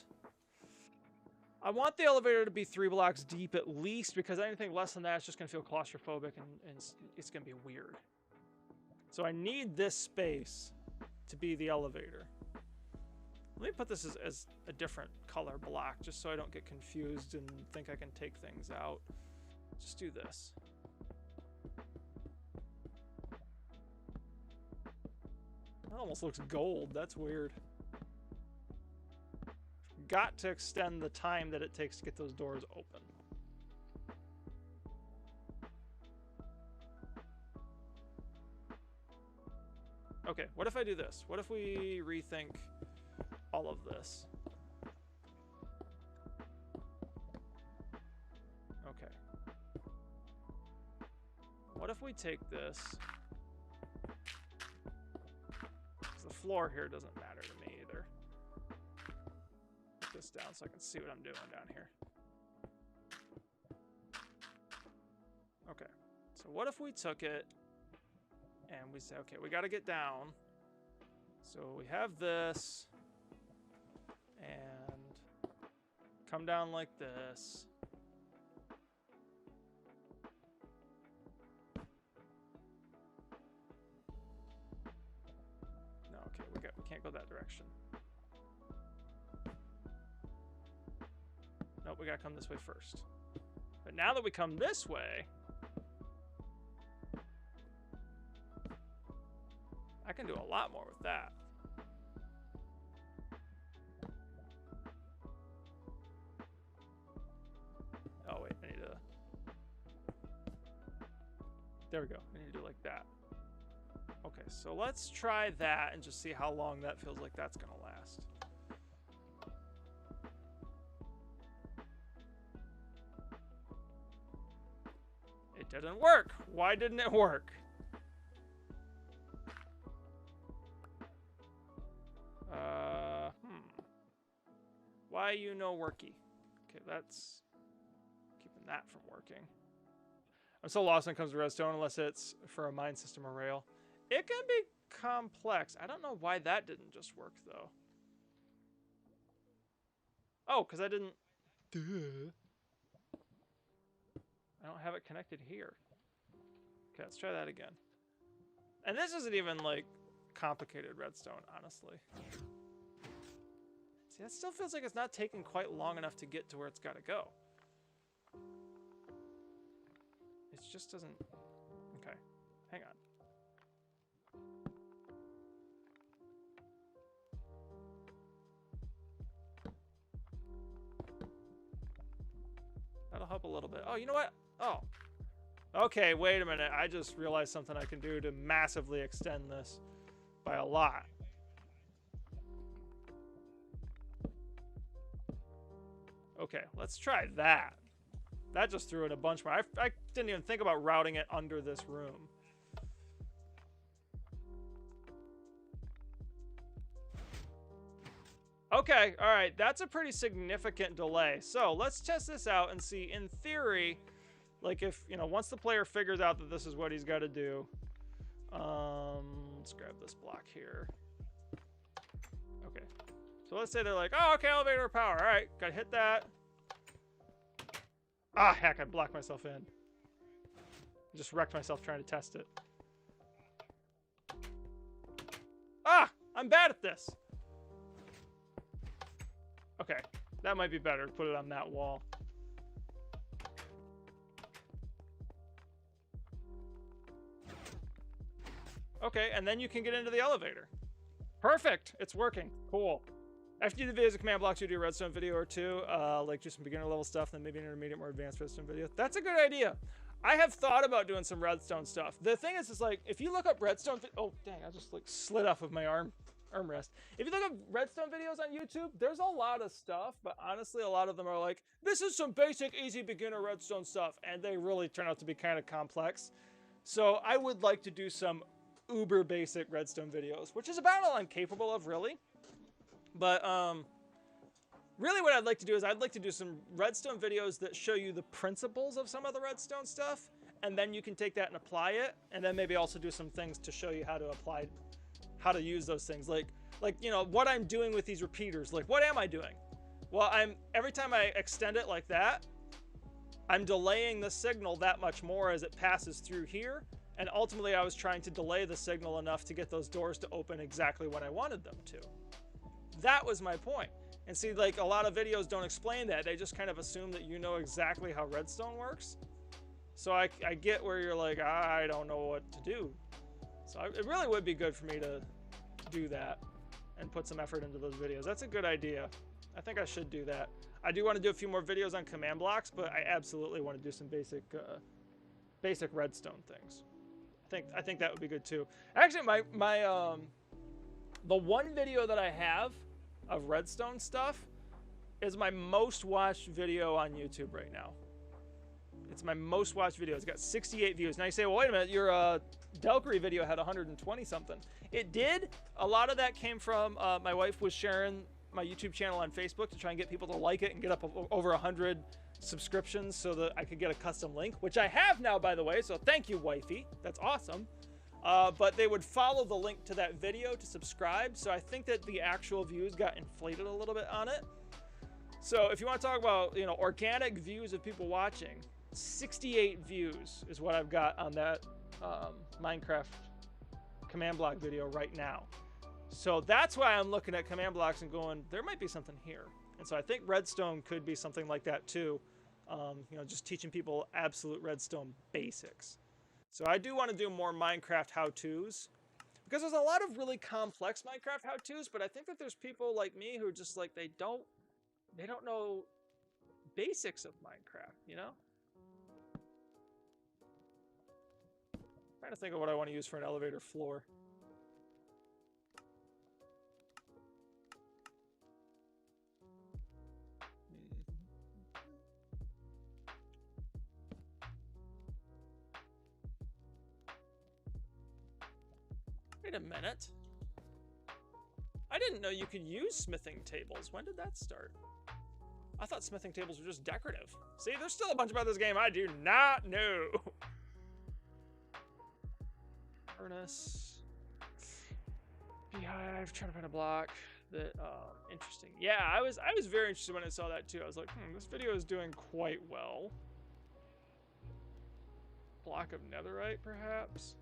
Speaker 1: I want the elevator to be 3 blocks deep at least, because anything less than that is just going to feel claustrophobic and it's going to be weird. So I need this space to be the elevator. Let me put this as a different color block, just so I don't get confused and think I can take things out. Just do this. That almost looks gold. That's weird. Got to extend the time that it takes to get those doors open. Okay, what if I do this? What if we rethink all of this? Okay. What if we take this? 'Cause the floor here doesn't matter to me either. Put this down so I can see what I'm doing down here. Okay, so what if we took it and we say, okay, we got to get down. So we have this and come down like this. No, okay, we can't go that direction. Nope, we gotta come this way first. But now that we come this way, I can do a lot more with that. Oh wait, I need to... There we go, I need to do like that. Okay, so let's try that and just see how long that feels like that's gonna last. It didn't work. Why didn't it work? Why you no worky? Okay, that's keeping that from working. I'm so lost when it comes to redstone unless it's for a mine system or rail. It can be complex. I don't know why that didn't just work though. Oh, because I didn't... Duh. I don't have it connected here. Okay, let's try that again. And this isn't even like complicated redstone, honestly. See, that still feels like it's not taking quite long enough to get to where it's got to go. It just doesn't... Okay, hang on. That'll help a little bit. Oh, you know what? Oh. Okay, wait a minute. I just realized something I can do to massively extend this by a lot. Okay, let's try that. That just threw in a bunch more. I didn't even think about routing it under this room. Okay, all right. That's a pretty significant delay. So let's test this out and see, in theory, like if, you know, once the player figures out that this is what he's got to do. Let's grab this block here. Okay. So let's say they're like, oh, okay, elevator power. All right, gotta hit that. Ah, heck, I blocked myself in. Just wrecked myself trying to test it. Ah, I'm bad at this. Okay, that might be better. Put it on that wall. Okay, and then you can get into the elevator. Perfect, it's working. Cool. After you do the videos and command blocks, you do a redstone video or two, like just some beginner level stuff, then maybe an intermediate, more advanced redstone video. That's a good idea. I have thought about doing some redstone stuff. The thing is like, if you look up redstone, oh dang, I just like slid off of my armrest. If you look up redstone videos on YouTube, there's a lot of stuff, but honestly, a lot of them are like, this is some basic, easy beginner redstone stuff, and they really turn out to be kind of complex. So I would like to do some uber basic redstone videos, which is about all I'm capable of, really. But really what I'd like to do is I'd like to do some redstone videos that show you the principles of some of the redstone stuff, and then you can take that and apply it, and then maybe also do some things to show you how to use those things. Like you know, what I'm doing with these repeaters. Like, what am I doing? Well, every time I extend it like that, I'm delaying the signal that much more as it passes through here, and ultimately I was trying to delay the signal enough to get those doors to open exactly when I wanted them to. That was my point. And see, like, a lot of videos don't explain that. They just kind of assume that you know exactly how redstone works. So I get where you're like, I don't know what to do. So it really would be good for me to do that and put some effort into those videos. That's a good idea. I think I should do that. I do want to do a few more videos on command blocks, but I absolutely want to do some basic redstone things. I think that would be good too. Actually, the one video that I have of redstone stuff is my most watched video on YouTube right now. It's my most watched video. It's got 68 views. Now you say, well, wait a minute, your Delkery video had 120 something. It did. A lot of that came from my wife was sharing my YouTube channel on Facebook to try and get people to like it and get up over 100 subscriptions so that I could get a custom link, which I have now, by the way. So thank you, wifey. That's awesome. But they would follow the link to that video to subscribe. So I think that the actual views got inflated a little bit on it. So if you want to talk about, you know, organic views of people watching, 68 views is what I've got on that Minecraft command block video right now. So that's why I'm looking at command blocks and going, there might be something here. And so I think redstone could be something like that too. You know, just teaching people absolute redstone basics. So I do want to do more Minecraft how-tos, because there's a lot of really complex Minecraft how-tos, but I think that there's people like me who are just like, they don't know basics of Minecraft, you know? I'm trying to think of what I want to use for an elevator floor. Wait a minute. I didn't know you could use smithing tables. When did that start? I thought smithing tables were just decorative. See, there's still a bunch about this game I do not know. Furnace. Beehive. Trying to find a block that interesting. Yeah, I was very interested when I saw that too. I was like, this video is doing quite well. Block of netherite, perhaps.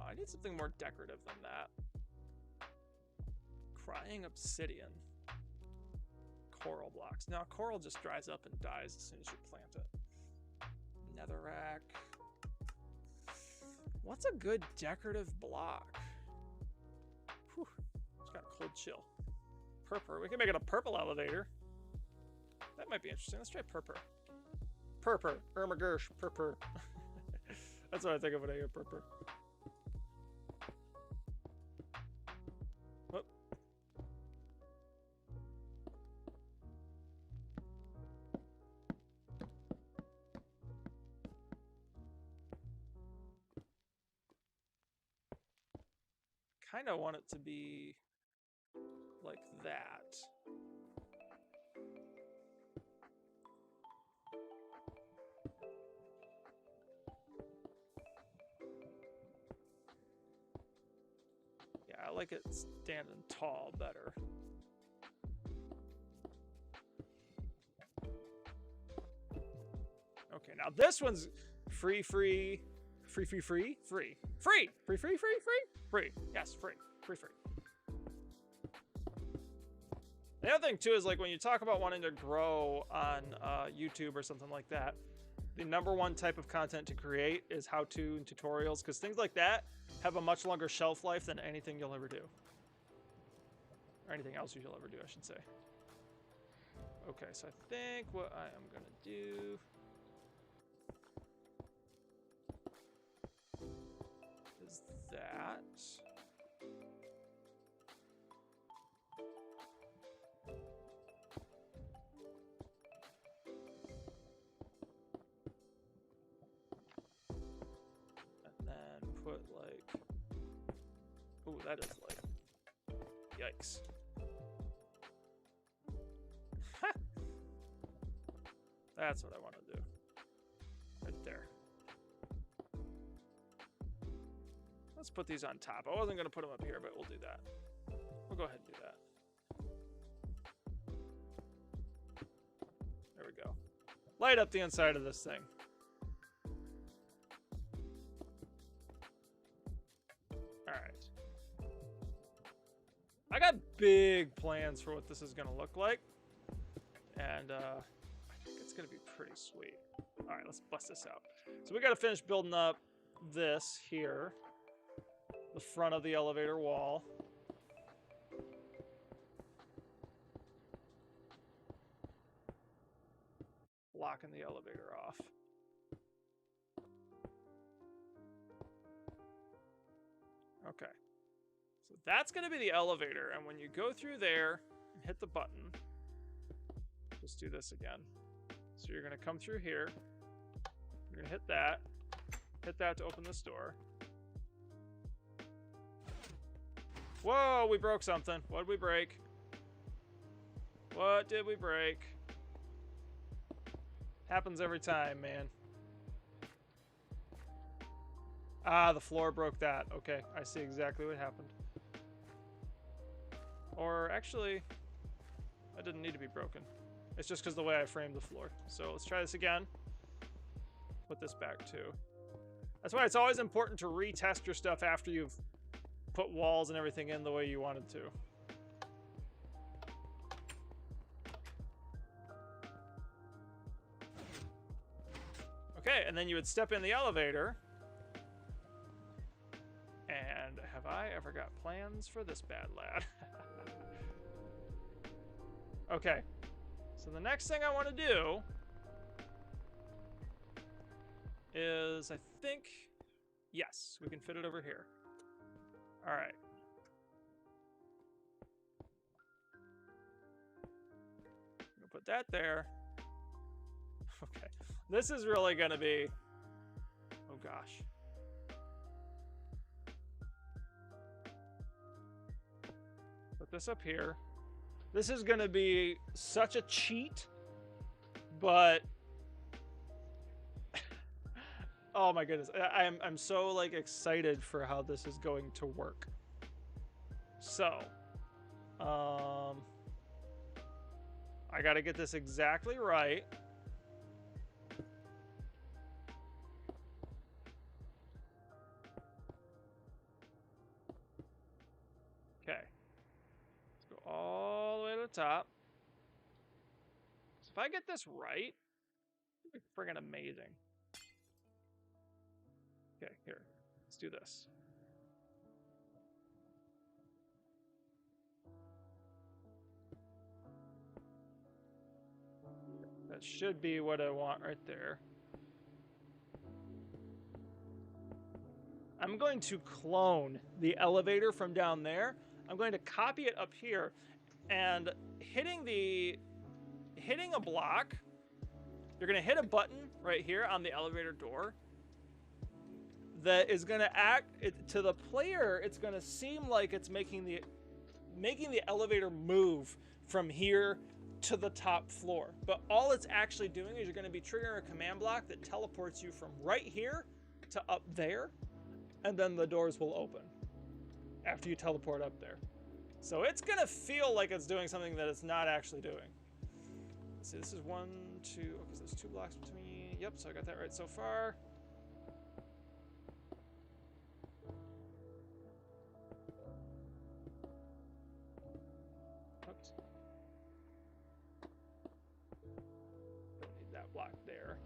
Speaker 1: I need something more decorative than that. Crying obsidian. Coral blocks. Now, coral just dries up and dies as soon as you plant it. Netherrack. What's a good decorative block? Whew. It's got a cold chill. Purple. We can make it a purple elevator. That might be interesting. Let's try purple. Purple. Irma Gersh. Purple. That's what I think of when I hear purple. Kind of want it to be like that. Yeah, I like it standing tall better. Okay, now this one's free. Yes, free. The other thing too is, like, when you talk about wanting to grow on YouTube or something like that, the #1 type of content to create is how-to and tutorials, because things like that have a much longer shelf life than anything you'll ever do. Or anything else you'll ever do, I should say. Okay, so I think what I am gonna do is that. And then put, like, oh, that is like, yikes. That's what I want to do. Right there. Let's put these on top. I wasn't going to put them up here, but we'll do that. We'll go ahead and do that. There we go. Light up the inside of this thing. All right. I got big plans for what this is going to look like. And I think it's going to be pretty sweet. All right, let's bust this out. So we got to finish building up this here. The front of the elevator wall. Blocking the elevator off. Okay. So that's going to be the elevator. And when you go through there and hit the button, just do this again. So you're going to come through here. You're going to hit that. Hit that to open this door. Whoa, we broke something. What did we break? What did we break? Happens every time, man. Ah, the floor broke that. Okay, I see exactly what happened. Or actually, that didn't need to be broken. It's just because the way I framed the floor. So let's try this again. Put this back too. That's why it's always important to retest your stuff after you've put walls and everything in the way you wanted to. Okay, and then you would step in the elevator. And have I ever got plans for this bad lad? Okay, so the next thing I want to do is, I think, yes, we can fit it over here. All right. I'm gonna put that there. Okay, this is really gonna be, oh gosh. Put this up here. This is gonna be such a cheat, but oh my goodness, I'm so like excited for how this is going to work. So, I gotta get this exactly right. Okay. Let's go all the way to the top. So if I get this right, it'll be friggin' amazing. Okay, here. Let's do this. That should be what I want right there. I'm going to clone the elevator from down there. I'm going to copy it up here, and hitting a block, you're going to hit a button right here on the elevator door that is going to act to the player. It's going to seem like it's making the elevator move from here to the top floor, but all it's actually doing is you're going to be triggering a command block that teleports you from right here to up there, and then the doors will open after you teleport up there. So it's gonna feel like it's doing something that it's not actually doing. Let's see, this is 1, 2, okay, so there's 2 blocks between, yep, so I got that right so far. Oops. Don't need that block there.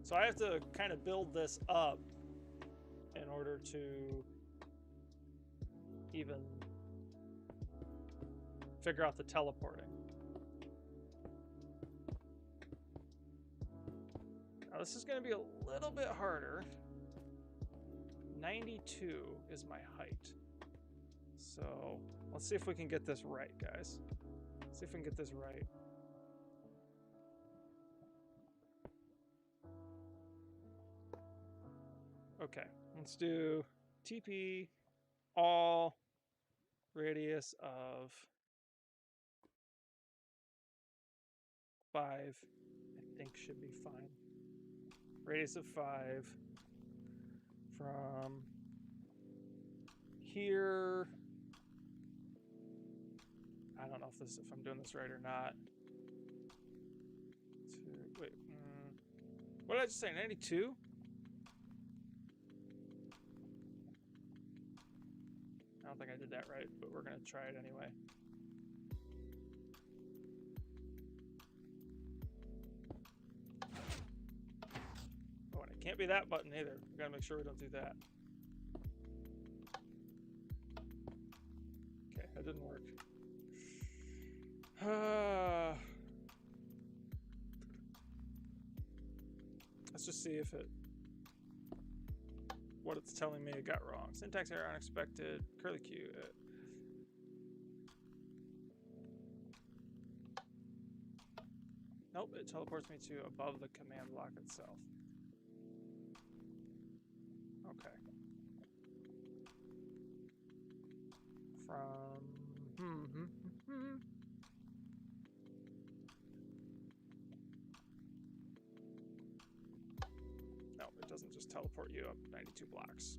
Speaker 1: So I have to kind of build this up in order to even figure out the teleporting. Now this is going to be a little bit harder. 92 is my height. So let's see if we can get this right, guys. Let's see if we can get this right. Okay, let's do TP all radius of 5, I think should be fine. Radius of 5 from here. I don't know if I'm doing this right or not. What did I just say? 92? I don't think I did that right, but we're gonna try it anyway. Oh, and it can't be that button either. We gotta make sure we don't do that. Okay, that didn't work. Let's just see if what it's telling me it got wrong. Syntax error, unexpected, curly Q. Nope, it teleports me to above the command block itself. Okay. No, it doesn't just teleport you up 92 blocks.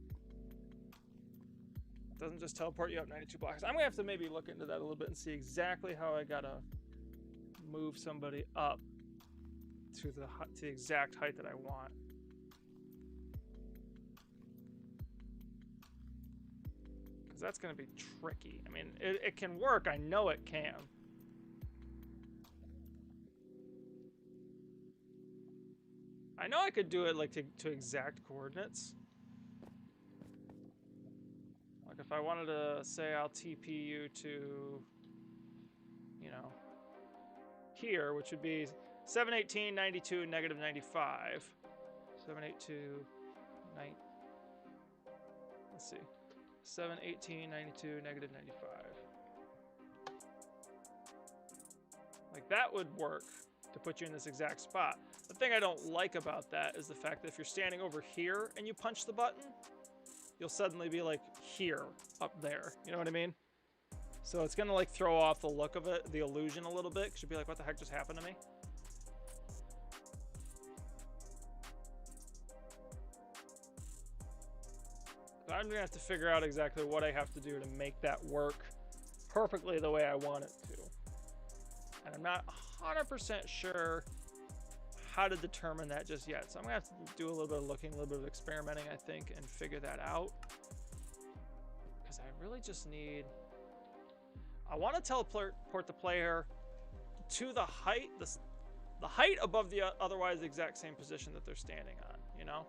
Speaker 1: It doesn't just teleport you up 92 blocks. I'm gonna have to maybe look into that a little bit and see exactly how I gotta move somebody up to the exact height that I want. Because that's gonna be tricky. I mean, it can work. I know it can. I know I could do it like to exact coordinates. Like if I wanted to say I'll TP you to, you know, here, which would be 718, 92, negative 95. 782, 9. Let's see. 718, 92, negative 95. Like that would work to put you in this exact spot. The thing I don't like about that is the fact that if you're standing over here and you punch the button, you'll suddenly be like here, up there. You know what I mean? So it's gonna like throw off the look of it, the illusion a little bit, because you'll be like, what the heck just happened to me? So I'm gonna have to figure out exactly what I have to do to make that work perfectly the way I want it to. And I'm not 100% sure how to determine that just yet. So I'm gonna have to do a little bit of looking, a little bit of experimenting, I think, and figure that out. Because I really just need... I want to teleport the player to the height, the height above the otherwise exact same position that they're standing on, you know?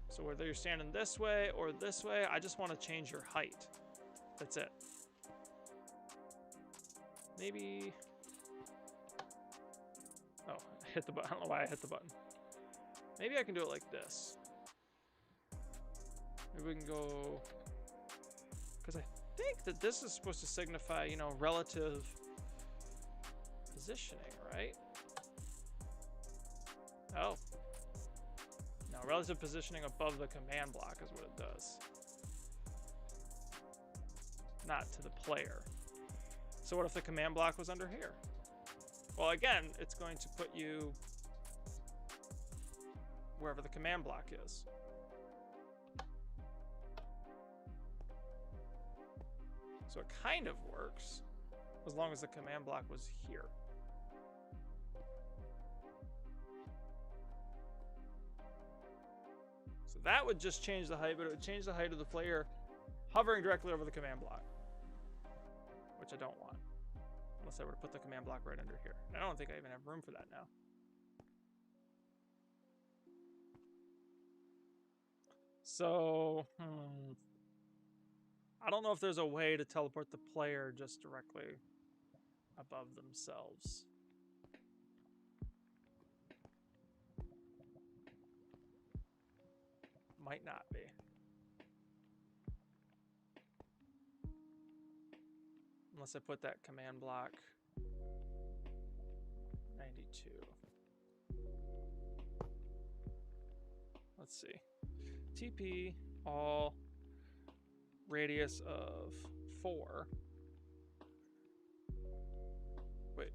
Speaker 1: So whether you're standing this way or this way, I just want to change your height. That's it. Maybe... Oh, I hit the button. I don't know why I hit the button. Maybe I can do it like this. Maybe we can go... Because I think that this is supposed to signify, you know, relative positioning, right? Oh. No, relative positioning above the command block is what it does. Not to the player. So what if the command block was under here? Well, again, it's going to put you wherever the command block is. So it kind of works, as long as the command block was here. So that would just change the height, but it would change the height of the player hovering directly over the command block, which I don't want. Unless I were to put the command block right under here. And I don't think I even have room for that now. So, I don't know if there's a way to teleport the player just directly above themselves. Might not be. Unless I put that command block 92. Let's see. TP all radius of 4. Wait.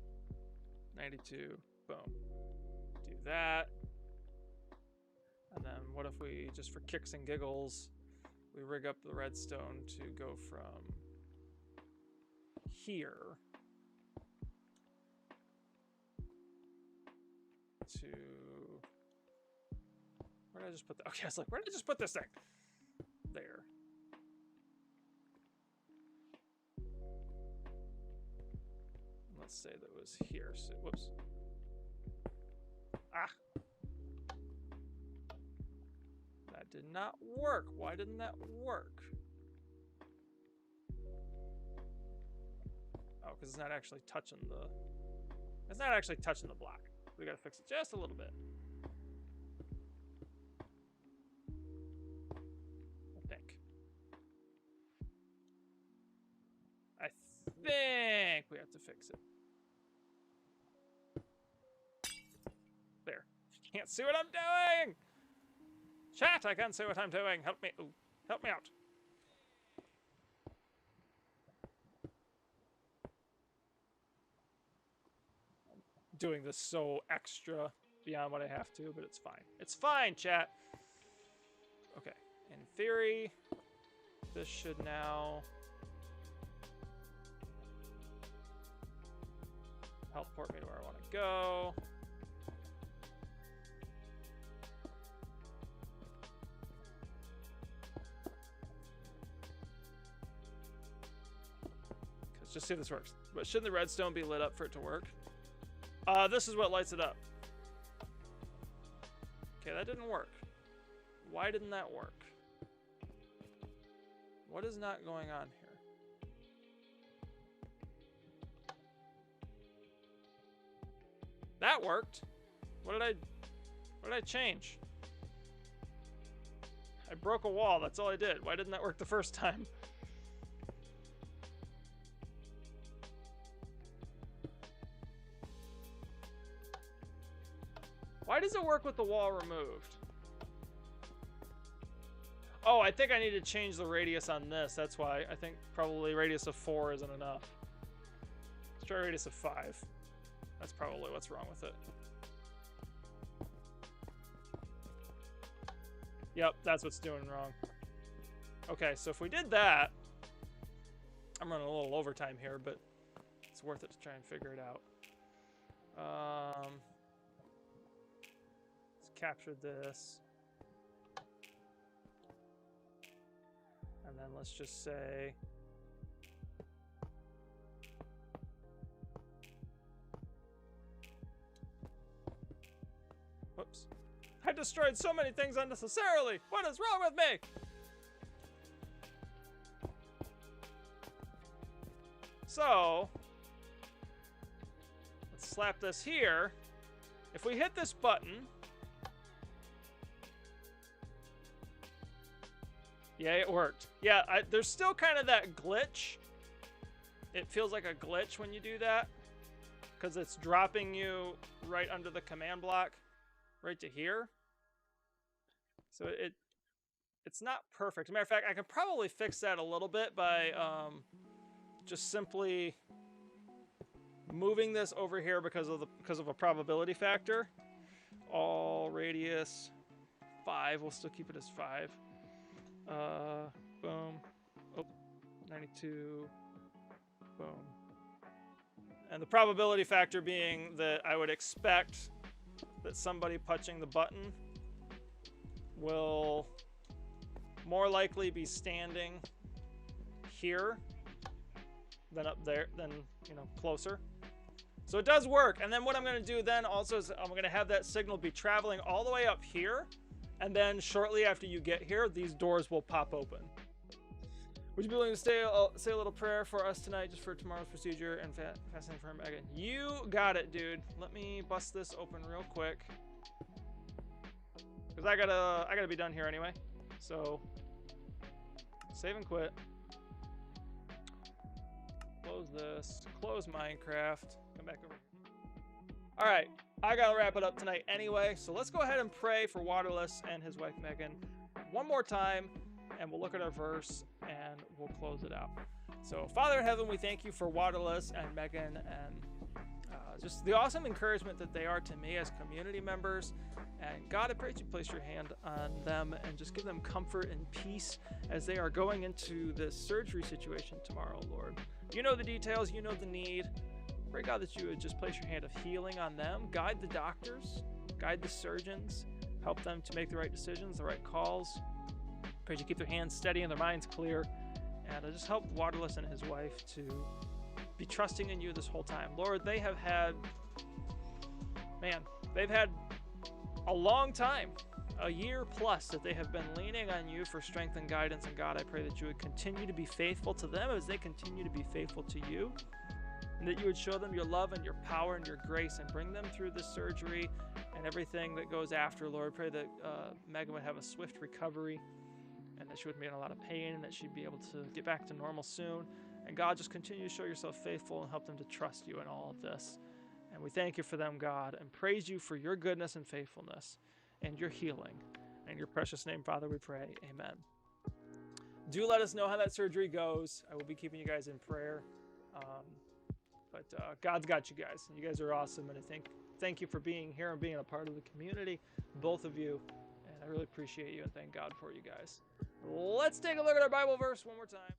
Speaker 1: 92. Boom. Do that. And then what if we, just for kicks and giggles, we rig up the redstone to go from here to Where did I just put that? Okay, I was like, where did I just put this thing? There. Let's say that was here. So, whoops. Ah. That did not work. Why didn't that work? Oh, because it's not actually touching the... It's not actually touching the block. We gotta fix it just a little bit. I think we have to fix it. There. Can't see what I'm doing! Chat, I can't see what I'm doing. Help me. Ooh, help me out. I'm doing this so extra beyond what I have to, but it's fine. It's fine, chat. Okay. In theory, this should now helport me to where I want to go. Let's just see if this works. But shouldn't the redstone be lit up for it to work? This is what lights it up. Okay, that didn't work. Why didn't that work? What is not going on here? That worked. What did I change? I broke a wall, that's all I did. Why didn't that work the first time? Why does it work with the wall removed? Oh, I think I need to change the radius on this. That's why. I think probably radius of 4 isn't enough. Let's try radius of 5. That's probably what's wrong with it. Yep, that's what's doing wrong. Okay, so if we did that... I'm running a little overtime here, but it's worth it to try and figure it out. Let's capture this. And then let's just say... Whoops. I destroyed so many things unnecessarily! What is wrong with me? So... let's slap this here. If we hit this button... Yeah, it worked. Yeah, there's still kind of that glitch. It feels like a glitch when you do that. Because it's dropping you right under the command block. Right to here. So it's not perfect. As a matter of fact, I could probably fix that a little bit by just simply moving this over here because of a probability factor. All radius 5. We'll still keep it as 5. Boom. Oh, 92. Boom. And the probability factor being that I would expect that somebody punching the button will more likely be standing here than up there, than, you know, closer. So it does work. And then what I'm going to do then also is I'm going to have that signal be traveling all the way up here. And then shortly after you get here, these doors will pop open. Would you be willing to say a little prayer for us tonight, just for tomorrow's procedure and fasting for Megan? You got it, dude. Let me bust this open real quick, because I gotta be done here anyway. So save and quit. Close this. Close Minecraft. Come back over. All right, I gotta wrap it up tonight anyway. So let's go ahead and pray for Waterless and his wife Megan one more time, and we'll look at our verse and we'll close it out. So, Father in heaven, we thank you for Waterless and Megan and just the awesome encouragement that they are to me as community members. And God, I pray that you place your hand on them and just give them comfort and peace as they are going into this surgery situation tomorrow, Lord. You know the details, you know the need. Pray, God, that you would just place your hand of healing on them. Guide the doctors, guide the surgeons. Help them to make the right decisions, the right calls. Pray you keep their hands steady and their minds clear. And just help Waterless and his wife to be trusting in you this whole time. Lord, they have had, they've had a long time, a year plus, that they have been leaning on you for strength and guidance. And God, I pray that you would continue to be faithful to them as they continue to be faithful to you. And that you would show them your love and your power and your grace and bring them through this surgery and everything that goes after. Lord, pray that Megan would have a swift recovery and that she would be in a lot of pain and that she'd be able to get back to normal soon. And God, just continue to show yourself faithful and help them to trust you in all of this. And we thank you for them, God, and praise you for your goodness and faithfulness and your healing. In your precious name, Father, we pray. Amen. Do let us know how that surgery goes. I will be keeping you guys in prayer. But God's got you guys. You guys are awesome. And I thank you for being here and being a part of the community, both of you. And I really appreciate you and thank God for you guys. Let's take a look at our Bible verse one more time.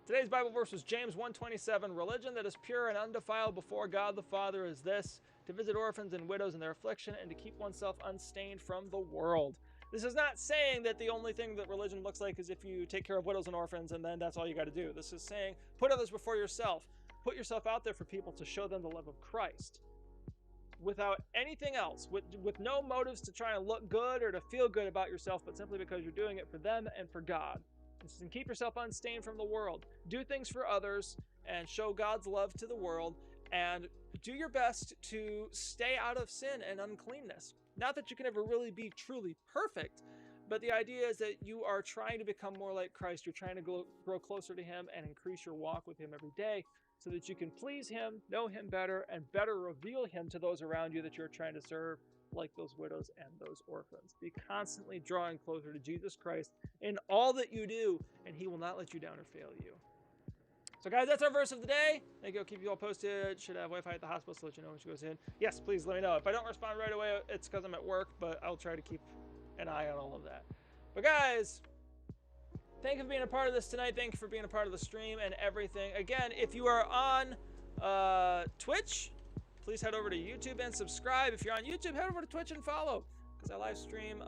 Speaker 1: Today's Bible verse was James 1:27. Religion that is pure and undefiled before God the Father is this, to visit orphans and widows in their affliction and to keep oneself unstained from the world. This is not saying that the only thing that religion looks like is if you take care of widows and orphans and then that's all you got to do. This is saying put others before yourself. Put yourself out there for people to show them the love of Christ without anything else, with no motives to try and look good or to feel good about yourself, but simply because you're doing it for them and for God. And keep yourself unstained from the world. Do things for others and show God's love to the world and do your best to stay out of sin and uncleanness. Not that you can ever really be truly perfect, but the idea is that you are trying to become more like Christ. You're trying to grow closer to him and increase your walk with him every day so that you can please him, know him better, and better reveal him to those around you that you're trying to serve, like those widows and those orphans. Be constantly drawing closer to Jesus Christ in all that you do, and he will not let you down or fail you. So guys, that's our verse of the day. Thank you. I'll keep you all posted. Should have Wi-Fi at the hospital so let you know when she goes in. Yes, please let me know. If I don't respond right away, it's because I'm at work, but I'll try to keep an eye on all of that. But guys, thank you for being a part of this tonight. Thank you for being a part of the stream and everything. Again, if you are on Twitch, please head over to YouTube and subscribe. If you're on YouTube, head over to Twitch and follow, because I live stream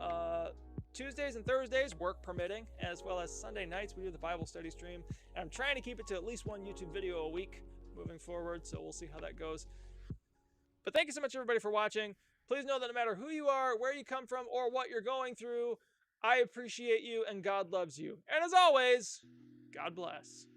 Speaker 1: Tuesdays and Thursdays, work permitting, as well as Sunday nights. We do the Bible study stream. And I'm trying to keep it to at least one YouTube video a week moving forward, so we'll see how that goes. But thank you so much, everybody, for watching. Please know that no matter who you are, where you come from, or what you're going through, I appreciate you and God loves you. And as always, God bless.